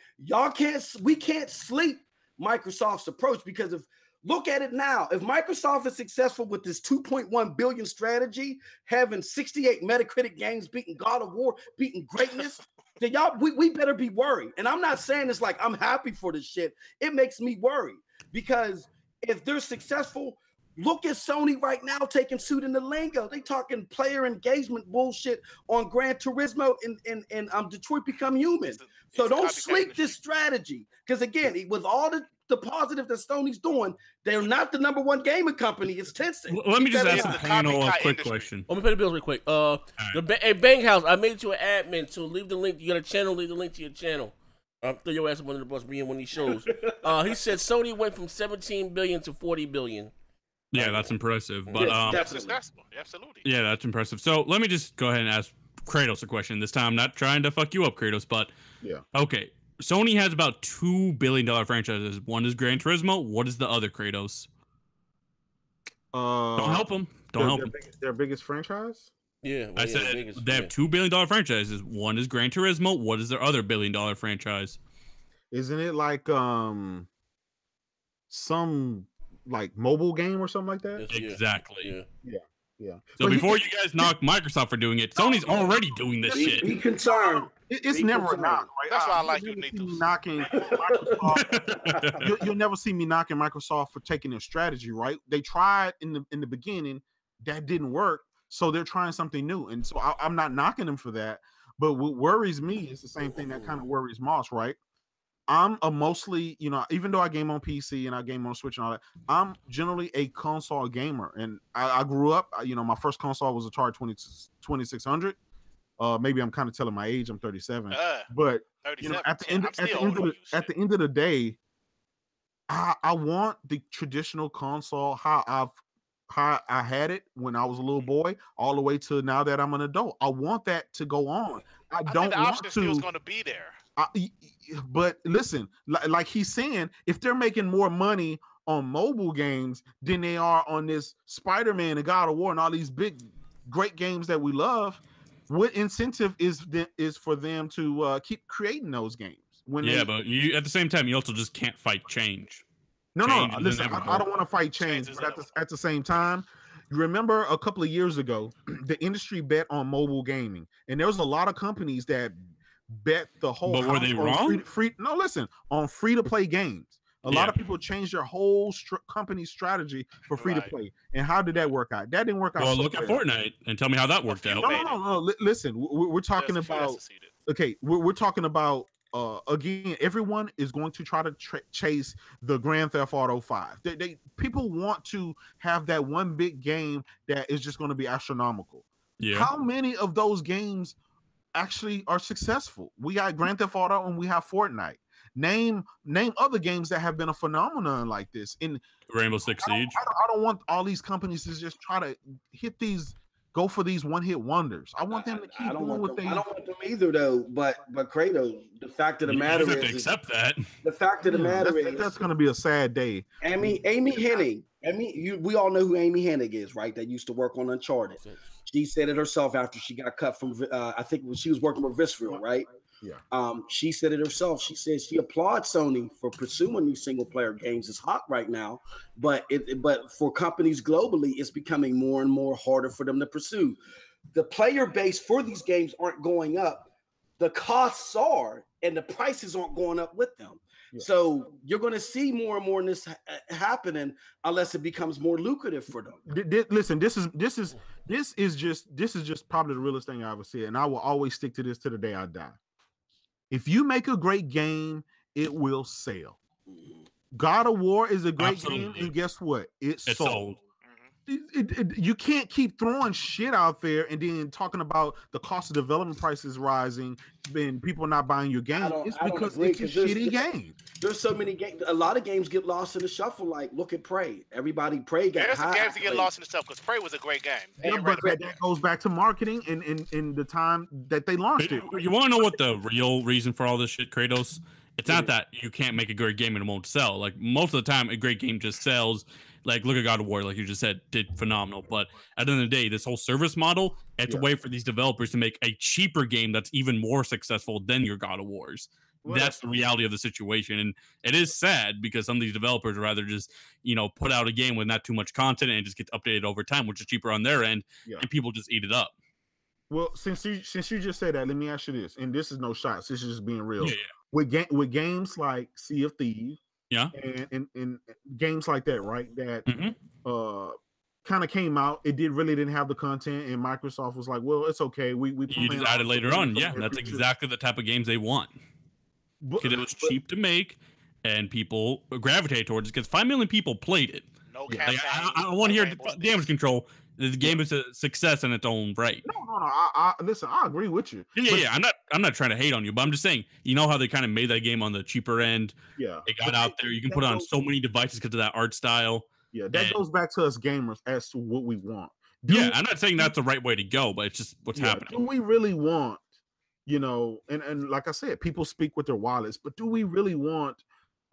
we can't sleep Microsoft's approach, because if Look at it now. If Microsoft is successful with this 2.1 billion strategy, having 68 Metacritic games, beating God of War, beating greatness, then y'all, we better be worried. And I'm not saying it's like I'm happy for this shit. It makes me worry because if they're successful, look at Sony right now taking suit in the lingo. They talking player engagement bullshit on Gran Turismo and Detroit Become Human. So don't sleep this strategy because again, with all the positive that Sony's doing, they're not the #1 gaming company. It's Tencent. Let me just ask the panel a quick question. Let me pay the bills real quick. Hey, Bang House, I made you an admin, so leave the link. You got a channel, leave the link to your channel. Throw your ass up under the bus, bring in one of these shows. He said Sony went from 17 billion to 40 billion. Yeah, that's impressive. But that's successful. Absolutely. Yeah, that's impressive. So let me just go ahead and ask Kratos a question. This time, I'm not trying to fuck you up, Kratos, but yeah. Okay. Sony has about $2 billion franchises. One is Gran Turismo. What is the other, Kratos? Don't help them. Don't help them. Their biggest franchise? Yeah. I said they have $2 billion franchises. One is Gran Turismo. What is their other $1 billion franchise? Isn't it like some like mobile game or something like that? Exactly. Yeah. So before you guys knock Microsoft for doing it, Sony's already doing this shit. Be concerned. It's never a knock, right? That's why I like you, Nathan. Knocking Microsoft. You'll never see me knocking Microsoft for taking their strategy, right? They tried in the beginning, that didn't work, so they're trying something new, and so I'm not knocking them for that. But what worries me is the same thing that kind of worries Moss, right? I'm a mostly, even though I game on PC and I game on Switch and all that, I'm generally a console gamer. And I grew up, my first console was Atari 2600. Maybe I'm kind of telling my age. I'm 37. But 37, at the end of the day, I want the traditional console how I had it when I was a little boy, all the way to now that I'm an adult. I want that to go on. I don't think the want option to. still is going to be there. But listen, like he's saying, if they're making more money on mobile games than they are on this Spiderman and God of War and all these big, great games that we love, what incentive is for them to keep creating those games? But you at the same time, you also just can't fight change. No, listen, I don't want to fight change, but at the same time, you remember a couple of years ago, the industry bet on mobile gaming, and there was a lot of companies that bet the whole. But were they wrong? On free to play games. A lot of people changed their whole company strategy for free to play. And how did that work out? That didn't work out. Well, look at Fortnite and tell me how that worked out. No. Listen, we're talking about. Okay, we're talking about. Again, everyone is going to try to chase the Grand Theft Auto 5. People want to have that one big game that is just going to be astronomical. Yeah. How many of those games actually are successful? We got Grand Theft Auto and we have Fortnite. Name other games that have been a phenomenon like this. In Rainbow Six Siege. I don't want all these companies to just try to go for these one-hit wonders. I want them to keep doing what they. I don't want them either, though. But Kratos, the fact of the matter is, you have to accept that. The fact of the matter is, that's going to be a sad day. Amy Hennig. We all know who Amy Hennig is, right? That used to work on Uncharted. She said it herself after she got cut from. I think when she was working with Visceral, right? Yeah. She said it herself. She said she applauds Sony for pursuing these single player games. It's hot right now, but for companies globally, it's becoming more and more harder for them to pursue. The player base for these games aren't going up. The costs are, and the prices aren't going up with them. Yeah. So you're going to see more and more in this happening unless it becomes more lucrative for them. Listen, this is just probably the realest thing I ever said, and I will always stick to this to the day I die. If you make a great game, it will sell. God of War is a great game, and guess what? It's sold. You can't keep throwing shit out there and then talking about the cost of development prices rising and people not buying your game. It's because it's a shitty game. There's so many games. A lot of games get lost in the shuffle. Like, look at Prey. Everybody, Prey got There's some games that get lost in the shuffle because Prey was a great game. Yeah, but that goes back to marketing and in the time that they launched it. You want to know what the real reason for all this shit, Kratos? It's not that you can't make a great game and it won't sell. Like, most of the time, a great game just sells. Like, look at God of War, like you just said, did phenomenal. But at the end of the day, this whole service model, it's a way for these developers to make a cheaper game that's even more successful than your God of Wars. that's the reality of the situation. And it is sad because some of these developers would rather just, put out a game with not too much content and it just gets updated over time, which is cheaper on their end, and people just eat it up. Well, since you just said that, let me ask you this, and this is no shots. This is just being real. Yeah. With games like Sea of Thieves, and games like that, right? That kind of came out. It didn't have the content, and Microsoft was like, "Well, it's okay. We you just add it later on." Yeah, that's exactly the type of games they want because it was cheap to make, and people gravitate towards it because 5 million people played it. No like, I want to hear damage control. The game is a success in its own right. No. Listen, I agree with you. Yeah. I'm not trying to hate on you, but I'm just saying, how they kind of made that game on the cheaper end. Yeah, it got out there. You can put it on so many devices because of that art style. Yeah, that goes back to us gamers as to what we want. I'm not saying that's the right way to go, but it's just what's happening. Do we really want, and like I said, people speak with their wallets, but do we really want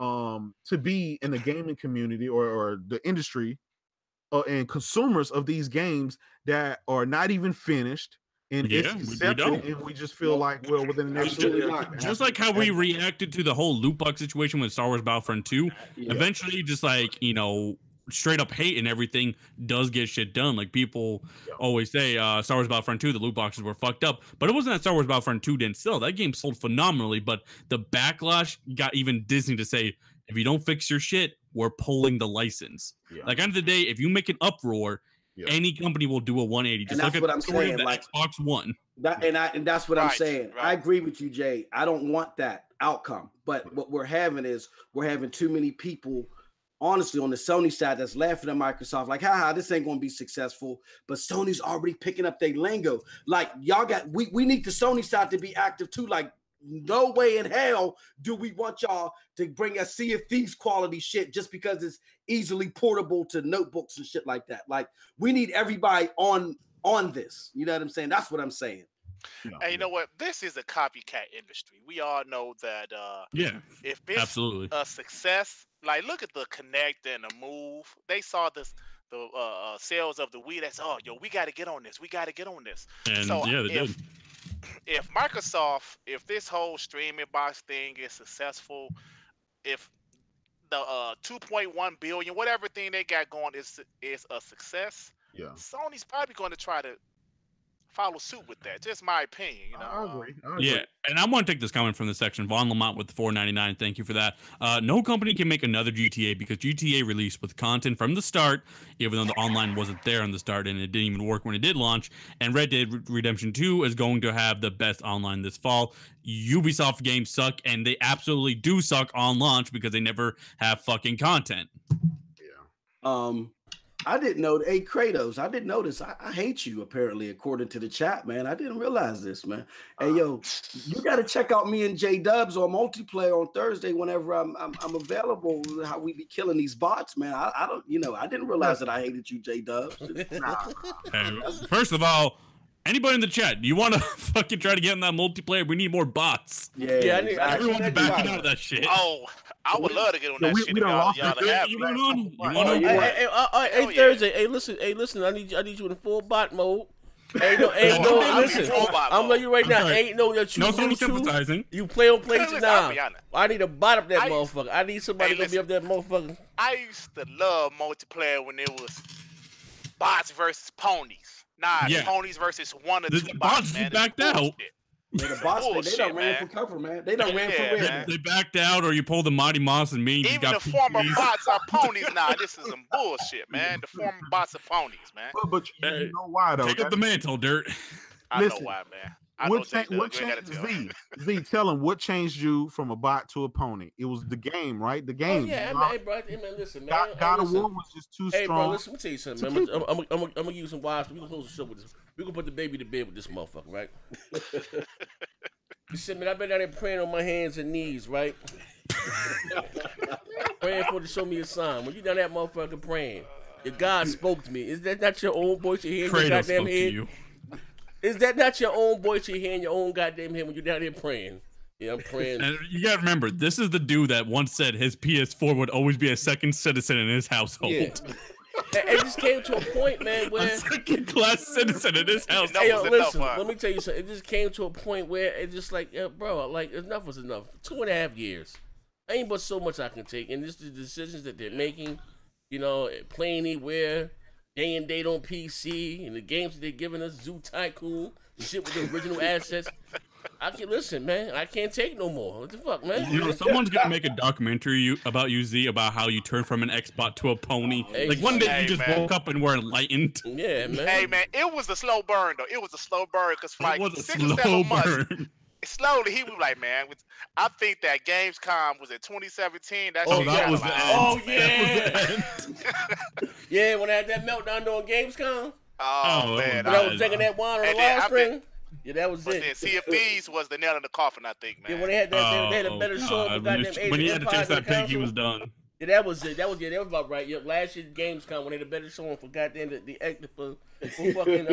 to be in the gaming community or the industry and consumers of these games that are not even finished and it's accepted, and we just feel like, well, within the next just like how we reacted to the whole loot box situation with Star Wars Battlefront 2, eventually just like, straight up hate and everything does get shit done. Like people always say, Star Wars Battlefront 2, the loot boxes were fucked up, but it wasn't that Star Wars Battlefront 2 didn't sell. That game sold phenomenally, but the backlash got even Disney to say, if you don't fix your shit, we're pulling the license. Like, end of the day, if you make an uproar, any company will do a 180. Just look at what I'm saying. Like Xbox One. And that's what I'm saying. Right. I agree with you, Jay. I don't want that outcome. But what we're having too many people, honestly, on the Sony side that's laughing at Microsoft, like, this ain't gonna be successful. But Sony's already picking up their lingo. Like, we need the Sony side to be active too. Like, no way in hell do we want y'all to bring a Sea of Thieves quality shit just because it's easily portable to notebooks and shit like that. Like, we need everybody on this. You know what I'm saying? That's what I'm saying. And you know what? This is a copycat industry. We all know that. If it's absolutely a success, like look at the Connect and the Move. They saw the sales of the Wii. That's we got to get on this. We got to get on this. And so they did. If Microsoft, if this whole streaming box thing is successful, if the 2.1 billion, whatever thing they got going is a success, Sony's probably going to try to follow suit with that. Just my opinion, I agree. Yeah, and I want to take this comment from the section. Vaughn Lamont with the $4.99. Thank you for that. No company can make another GTA because GTA released with content from the start, even though the online wasn't there on the start and it didn't even work when it did launch. And Red Dead Redemption 2 is going to have the best online this fall. Ubisoft games suck, and they absolutely do suck on launch because they never have fucking content. I didn't know. Hey, Kratos, I didn't notice. I hate you, apparently, according to the chat, man. I didn't realize this, man. Hey, yo, you got to check out me and J Dubs on multiplayer on Thursday whenever I'm available. How we be killing these bots, man. I don't, I didn't realize that I hated you, J Dubs. First of all, anybody in the chat, do you want to fucking try to get in that multiplayer? We need more bots. Yeah, everyone's backing out of that shit. Oh, I would love to get on that shit. Hey, Thursday. Hey, listen. I need you in full bot mode. Ain't no. Listen, I'm letting you right now. Ain't no that you. No sympathizing. You play on PlayStation now. I need a bot up that motherfucker. I need somebody to be up that motherfucker. I used to love multiplayer when it was bots versus ponies. Ponies versus one or two bots. The bots backed out. Yeah, the bots, they done ran for cover, man. They done ran for real. They backed out, or you pulled the Mighty Moss and me. Even the former bots are ponies now. This is some bullshit, man. The former bots are ponies, man. But you know why, though? Take up the mantle, Dirt. I know why, man. What changed Z? Tell him what changed you from a bot to a pony. It was the game, right? The game. Hey, bro. Listen, man. God of War was just too strong. Hey, bro. Listen, let me tell you something, man. I'm gonna give you some wise. We gonna close the show with this. We gonna put the baby to bed with this motherfucker, right? You said, man, I've been down there praying on my hands and knees, right? Praying for to show me a sign. When you down that motherfucker praying, your God spoke to me. Is that not your own voice you hear in your goddamn head? Is that not your own voice you hear in your own goddamn head when you're down there praying? Yeah, I'm praying. And you gotta remember, this is the dude that once said his PS4 would always be a second citizen in his household. It just came to a point, man, where a second-class citizen in this house. Hey, yo, listen, let me tell you something. It just came to a point where it just like, bro, like enough was enough. 2.5 years. Ain't but so much I can take, and just the decisions that they're making, you know, playing anywhere, day and date on PC, and the games that they're giving us, Zoo Tycoon, the shit with the original assets. I can listen, man. I can't take no more. What the fuck, man? You know, someone's gonna make a documentary about you, Z, about how you turned from an Xbot to a pony. Hey, like one day hey, you just man. woke up and were enlightened. Yeah, man. Hey man, it was a slow burn though. It was a slow burn because for like It was a 6 or slow 7 months, burn. slowly he was like, man, I think that Gamescom was in 2017. That Oh, shit that got was the about- end. Oh, That was yeah. the end. Yeah, when I had that meltdown during Gamescom, Oh man, when I was drinking that wine on the And then live I stream. Yeah, that was but it. then Sea of Thieves was the nail in the coffin, I think, man. Yeah, when they had that, they had a better show for God. goddamn Age When of he had to Empires taste on that the pig, he console. was done. Yeah, that was it. That was about right. Yeah, last year's Gamescom when they had a better showing for goddamn for fucking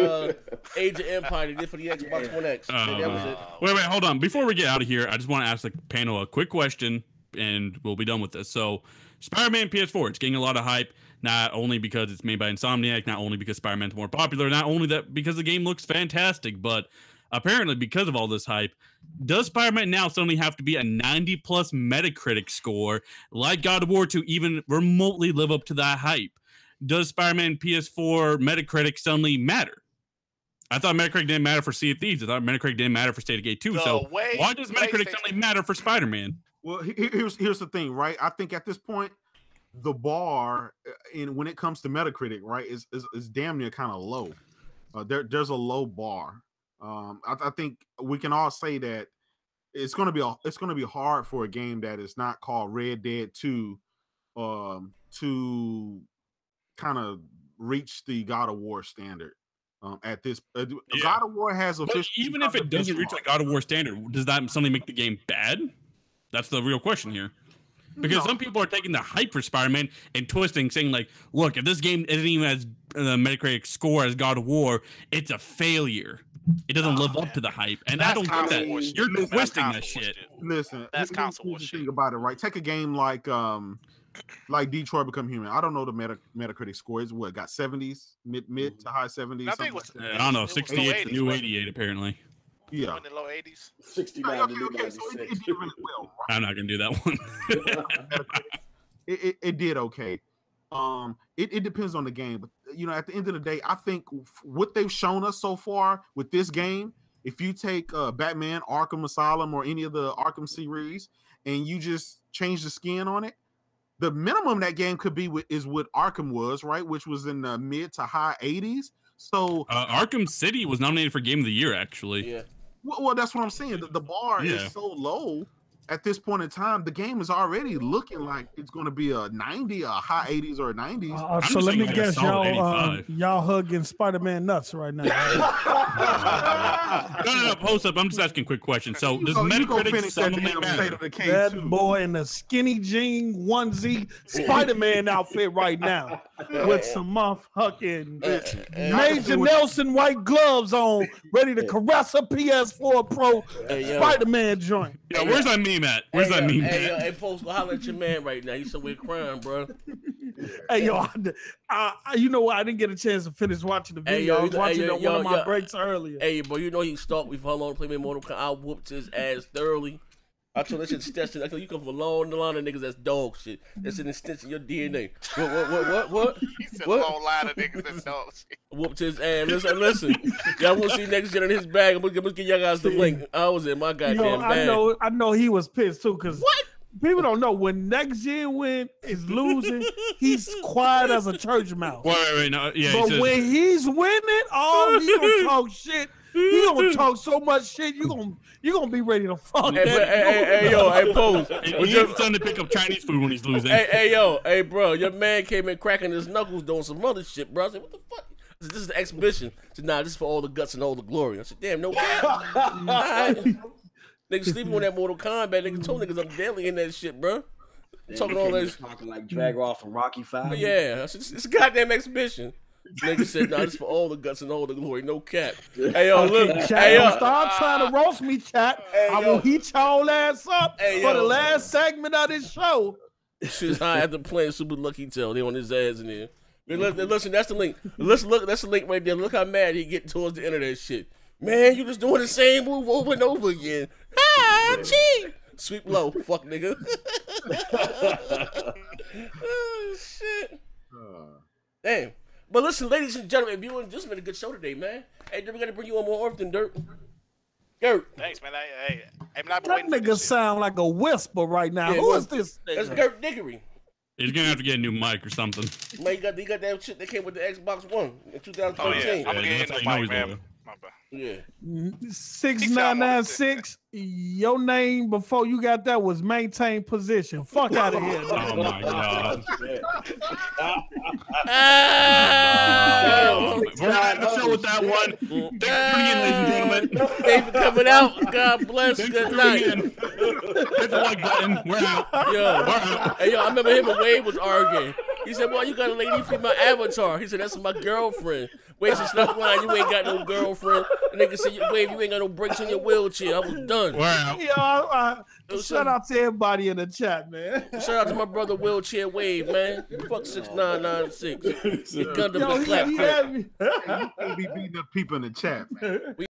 Age of Empire they did for the Xbox One X. Yeah, that was it. Wait, hold on. Before we get out of here, I just want to ask the panel a quick question, and we'll be done with this. So, Spider-Man PS4, it's getting a lot of hype, not only because it's made by Insomniac, not only because Spider-Man's more popular, not only that because the game looks fantastic, but apparently because of all this hype, does Spider-Man now suddenly have to be a 90+ Metacritic score like God of War to even remotely live up to that hype? Does Spider-Man PS4 Metacritic suddenly matter? I thought Metacritic didn't matter for Sea of Thieves. I thought Metacritic didn't matter for State of Gate 2. So why does Metacritic suddenly matter for Spider-Man? Well, here's the thing, right? I think at this point, the bar when it comes to Metacritic, right, is damn near kind of low. There's a low bar. I think we can all say that it's gonna be hard for a game that is not called Red Dead 2 to kind of reach the God of War standard. At this, God of War has officially. Even if it doesn't reach like God of War standard, does that suddenly make the game bad? That's the real question here. Because some people are taking the hype for Spider-Man and twisting, saying like, "Look, if this game isn't even as the Metacritic score as God of War, it's a failure. It doesn't live up to the hype." And I don't get that. You're twisting that shit. Listen, that's console here's the shit. thing about it, right? Take a game like Detroit Become Human. I don't know the Metacritic score. It's what got 70s, mid to high 70s. I think it was. I don't know. 68 the new 88 apparently. Yeah, In the low 80s. 69 to okay, so it 96. did really well. Right? I'm not gonna do that one. It did okay. It depends on the game, but you know, at the end of the day, I think what they've shown us so far with this game, if you take Batman Arkham Asylum or any of the Arkham series and you just change the skin on it, the minimum that game could be is what Arkham was, right, which was in the mid to high 80s. So Arkham City was nominated for Game of the Year, actually. Yeah. well, that's what I'm saying. The bar Yeah. is so low at this point in time. The game is already looking like it's going to be a 90, a high 80s or a 90s. So just let me saying like a guess, solid y'all 85. y'all hugging Spider-Man nuts right now. No, post up. I'm just asking a quick question. So does You go Metacritic finish that suddenly damn matter? State of Decay That too. boy in the skinny jean onesie Spider-Man outfit right now with some motherfucking Major Nelson white gloves on, ready to caress a PS4 Pro Hey, yo. Spider-Man joint. Yeah, where's that meme at? Where's that meme Hey, yo, at? hey, Post, go holler at your man right now. He's somewhere crying, bro. Hey, yo, you know what? I didn't get a chance to finish watching the video. I was watching it on one of my breaks earlier. Hey, bro, you know he stalked me for how long to play me Mortal Kombat. I whooped his ass thoroughly. I told that shit Stetson. I told you come from a long line of niggas that's dog shit. That's an extension of your DNA. What? He said What? a long line of niggas that don't shit. Whooped his ass. Listen. Y'all want to see next gen in his bag? I'm gonna give y'all guys the link. I was in my goddamn Yo, bag. I know he was pissed too, because people don't know when next gen is losing, he's quiet as a church mouse. Wait, no, yeah. But when he's winning, he gonna talk shit. He gonna talk so much shit. You gonna be ready to fuck that. Hey, yo, hey, Pose. he needs time to pick up Chinese food when he's losing. Hey, bro, your man came in cracking his knuckles doing some other shit, bro. I said, what the fuck? I said, this is an exhibition. I said, nah, this is for all the guts and all the glory. I said, damn, no cap. All right. Niggas sleeping on that Mortal Kombat. Niggas told niggas I'm deadly in that shit, bro. Talking all this. Talking like Drag from Rocky 5. Yeah, I said, it's a goddamn exhibition. Nigga said, nah, this is for all the guts and all the glory. No cap. Hey, yo, look. Chat, Hey, yo. don't start trying to roast me, chat. I will heat y'all ass up for the last segment of this show. Shit's high after playing Super Lucky Tail. They on his ass in there. Listen, that's the link. Listen, look, that's the link right there. Look how mad he getting towards the end of that shit. Man, you just doing the same move over and over again. Ah, gee. Sweep low, fuck nigga. Oh, shit. Damn. But listen, ladies and gentlemen, if you and just been a good show today, man. Hey, we're gonna bring you on more often, Dirt. Thanks, man. Hey, I've been That waiting for nigga this shit. sound like a whisper right now. Yeah, Who is this? That's nigga? Gert Diggory. He's gonna have to get a new mic or something. Man, he got that shit that came with the Xbox One in Oh 2013. yeah, I'm gonna Yeah, get that's in how the you know mic, he's man. My bad. Yeah. 6996. Your name before you got that was maintain position. Fuck out of here. Oh my god. Ah! We're gonna have to show with that one. Thanks for tuning in, ladies and gentlemen. Thanks for coming out. God bless. Thanks Good for night. tuning in. Hit the like button. We're out. Yo, hey, yo, I remember him and Wade was arguing. He said, "Well, you got a lady for my avatar." He said, "That's my girlfriend." Wade said, "Stop lying. You ain't got no girlfriend." The nigga said, "Wade, you ain't got no brakes on your wheelchair." I was done. We're out. Yo, shout out to everybody in the chat, man. Shout out to my brother Wheelchair Wave, man. Fuck 6996. Your gun to Yo, be clapped. he had me. You can't be beating up people in the chat, man.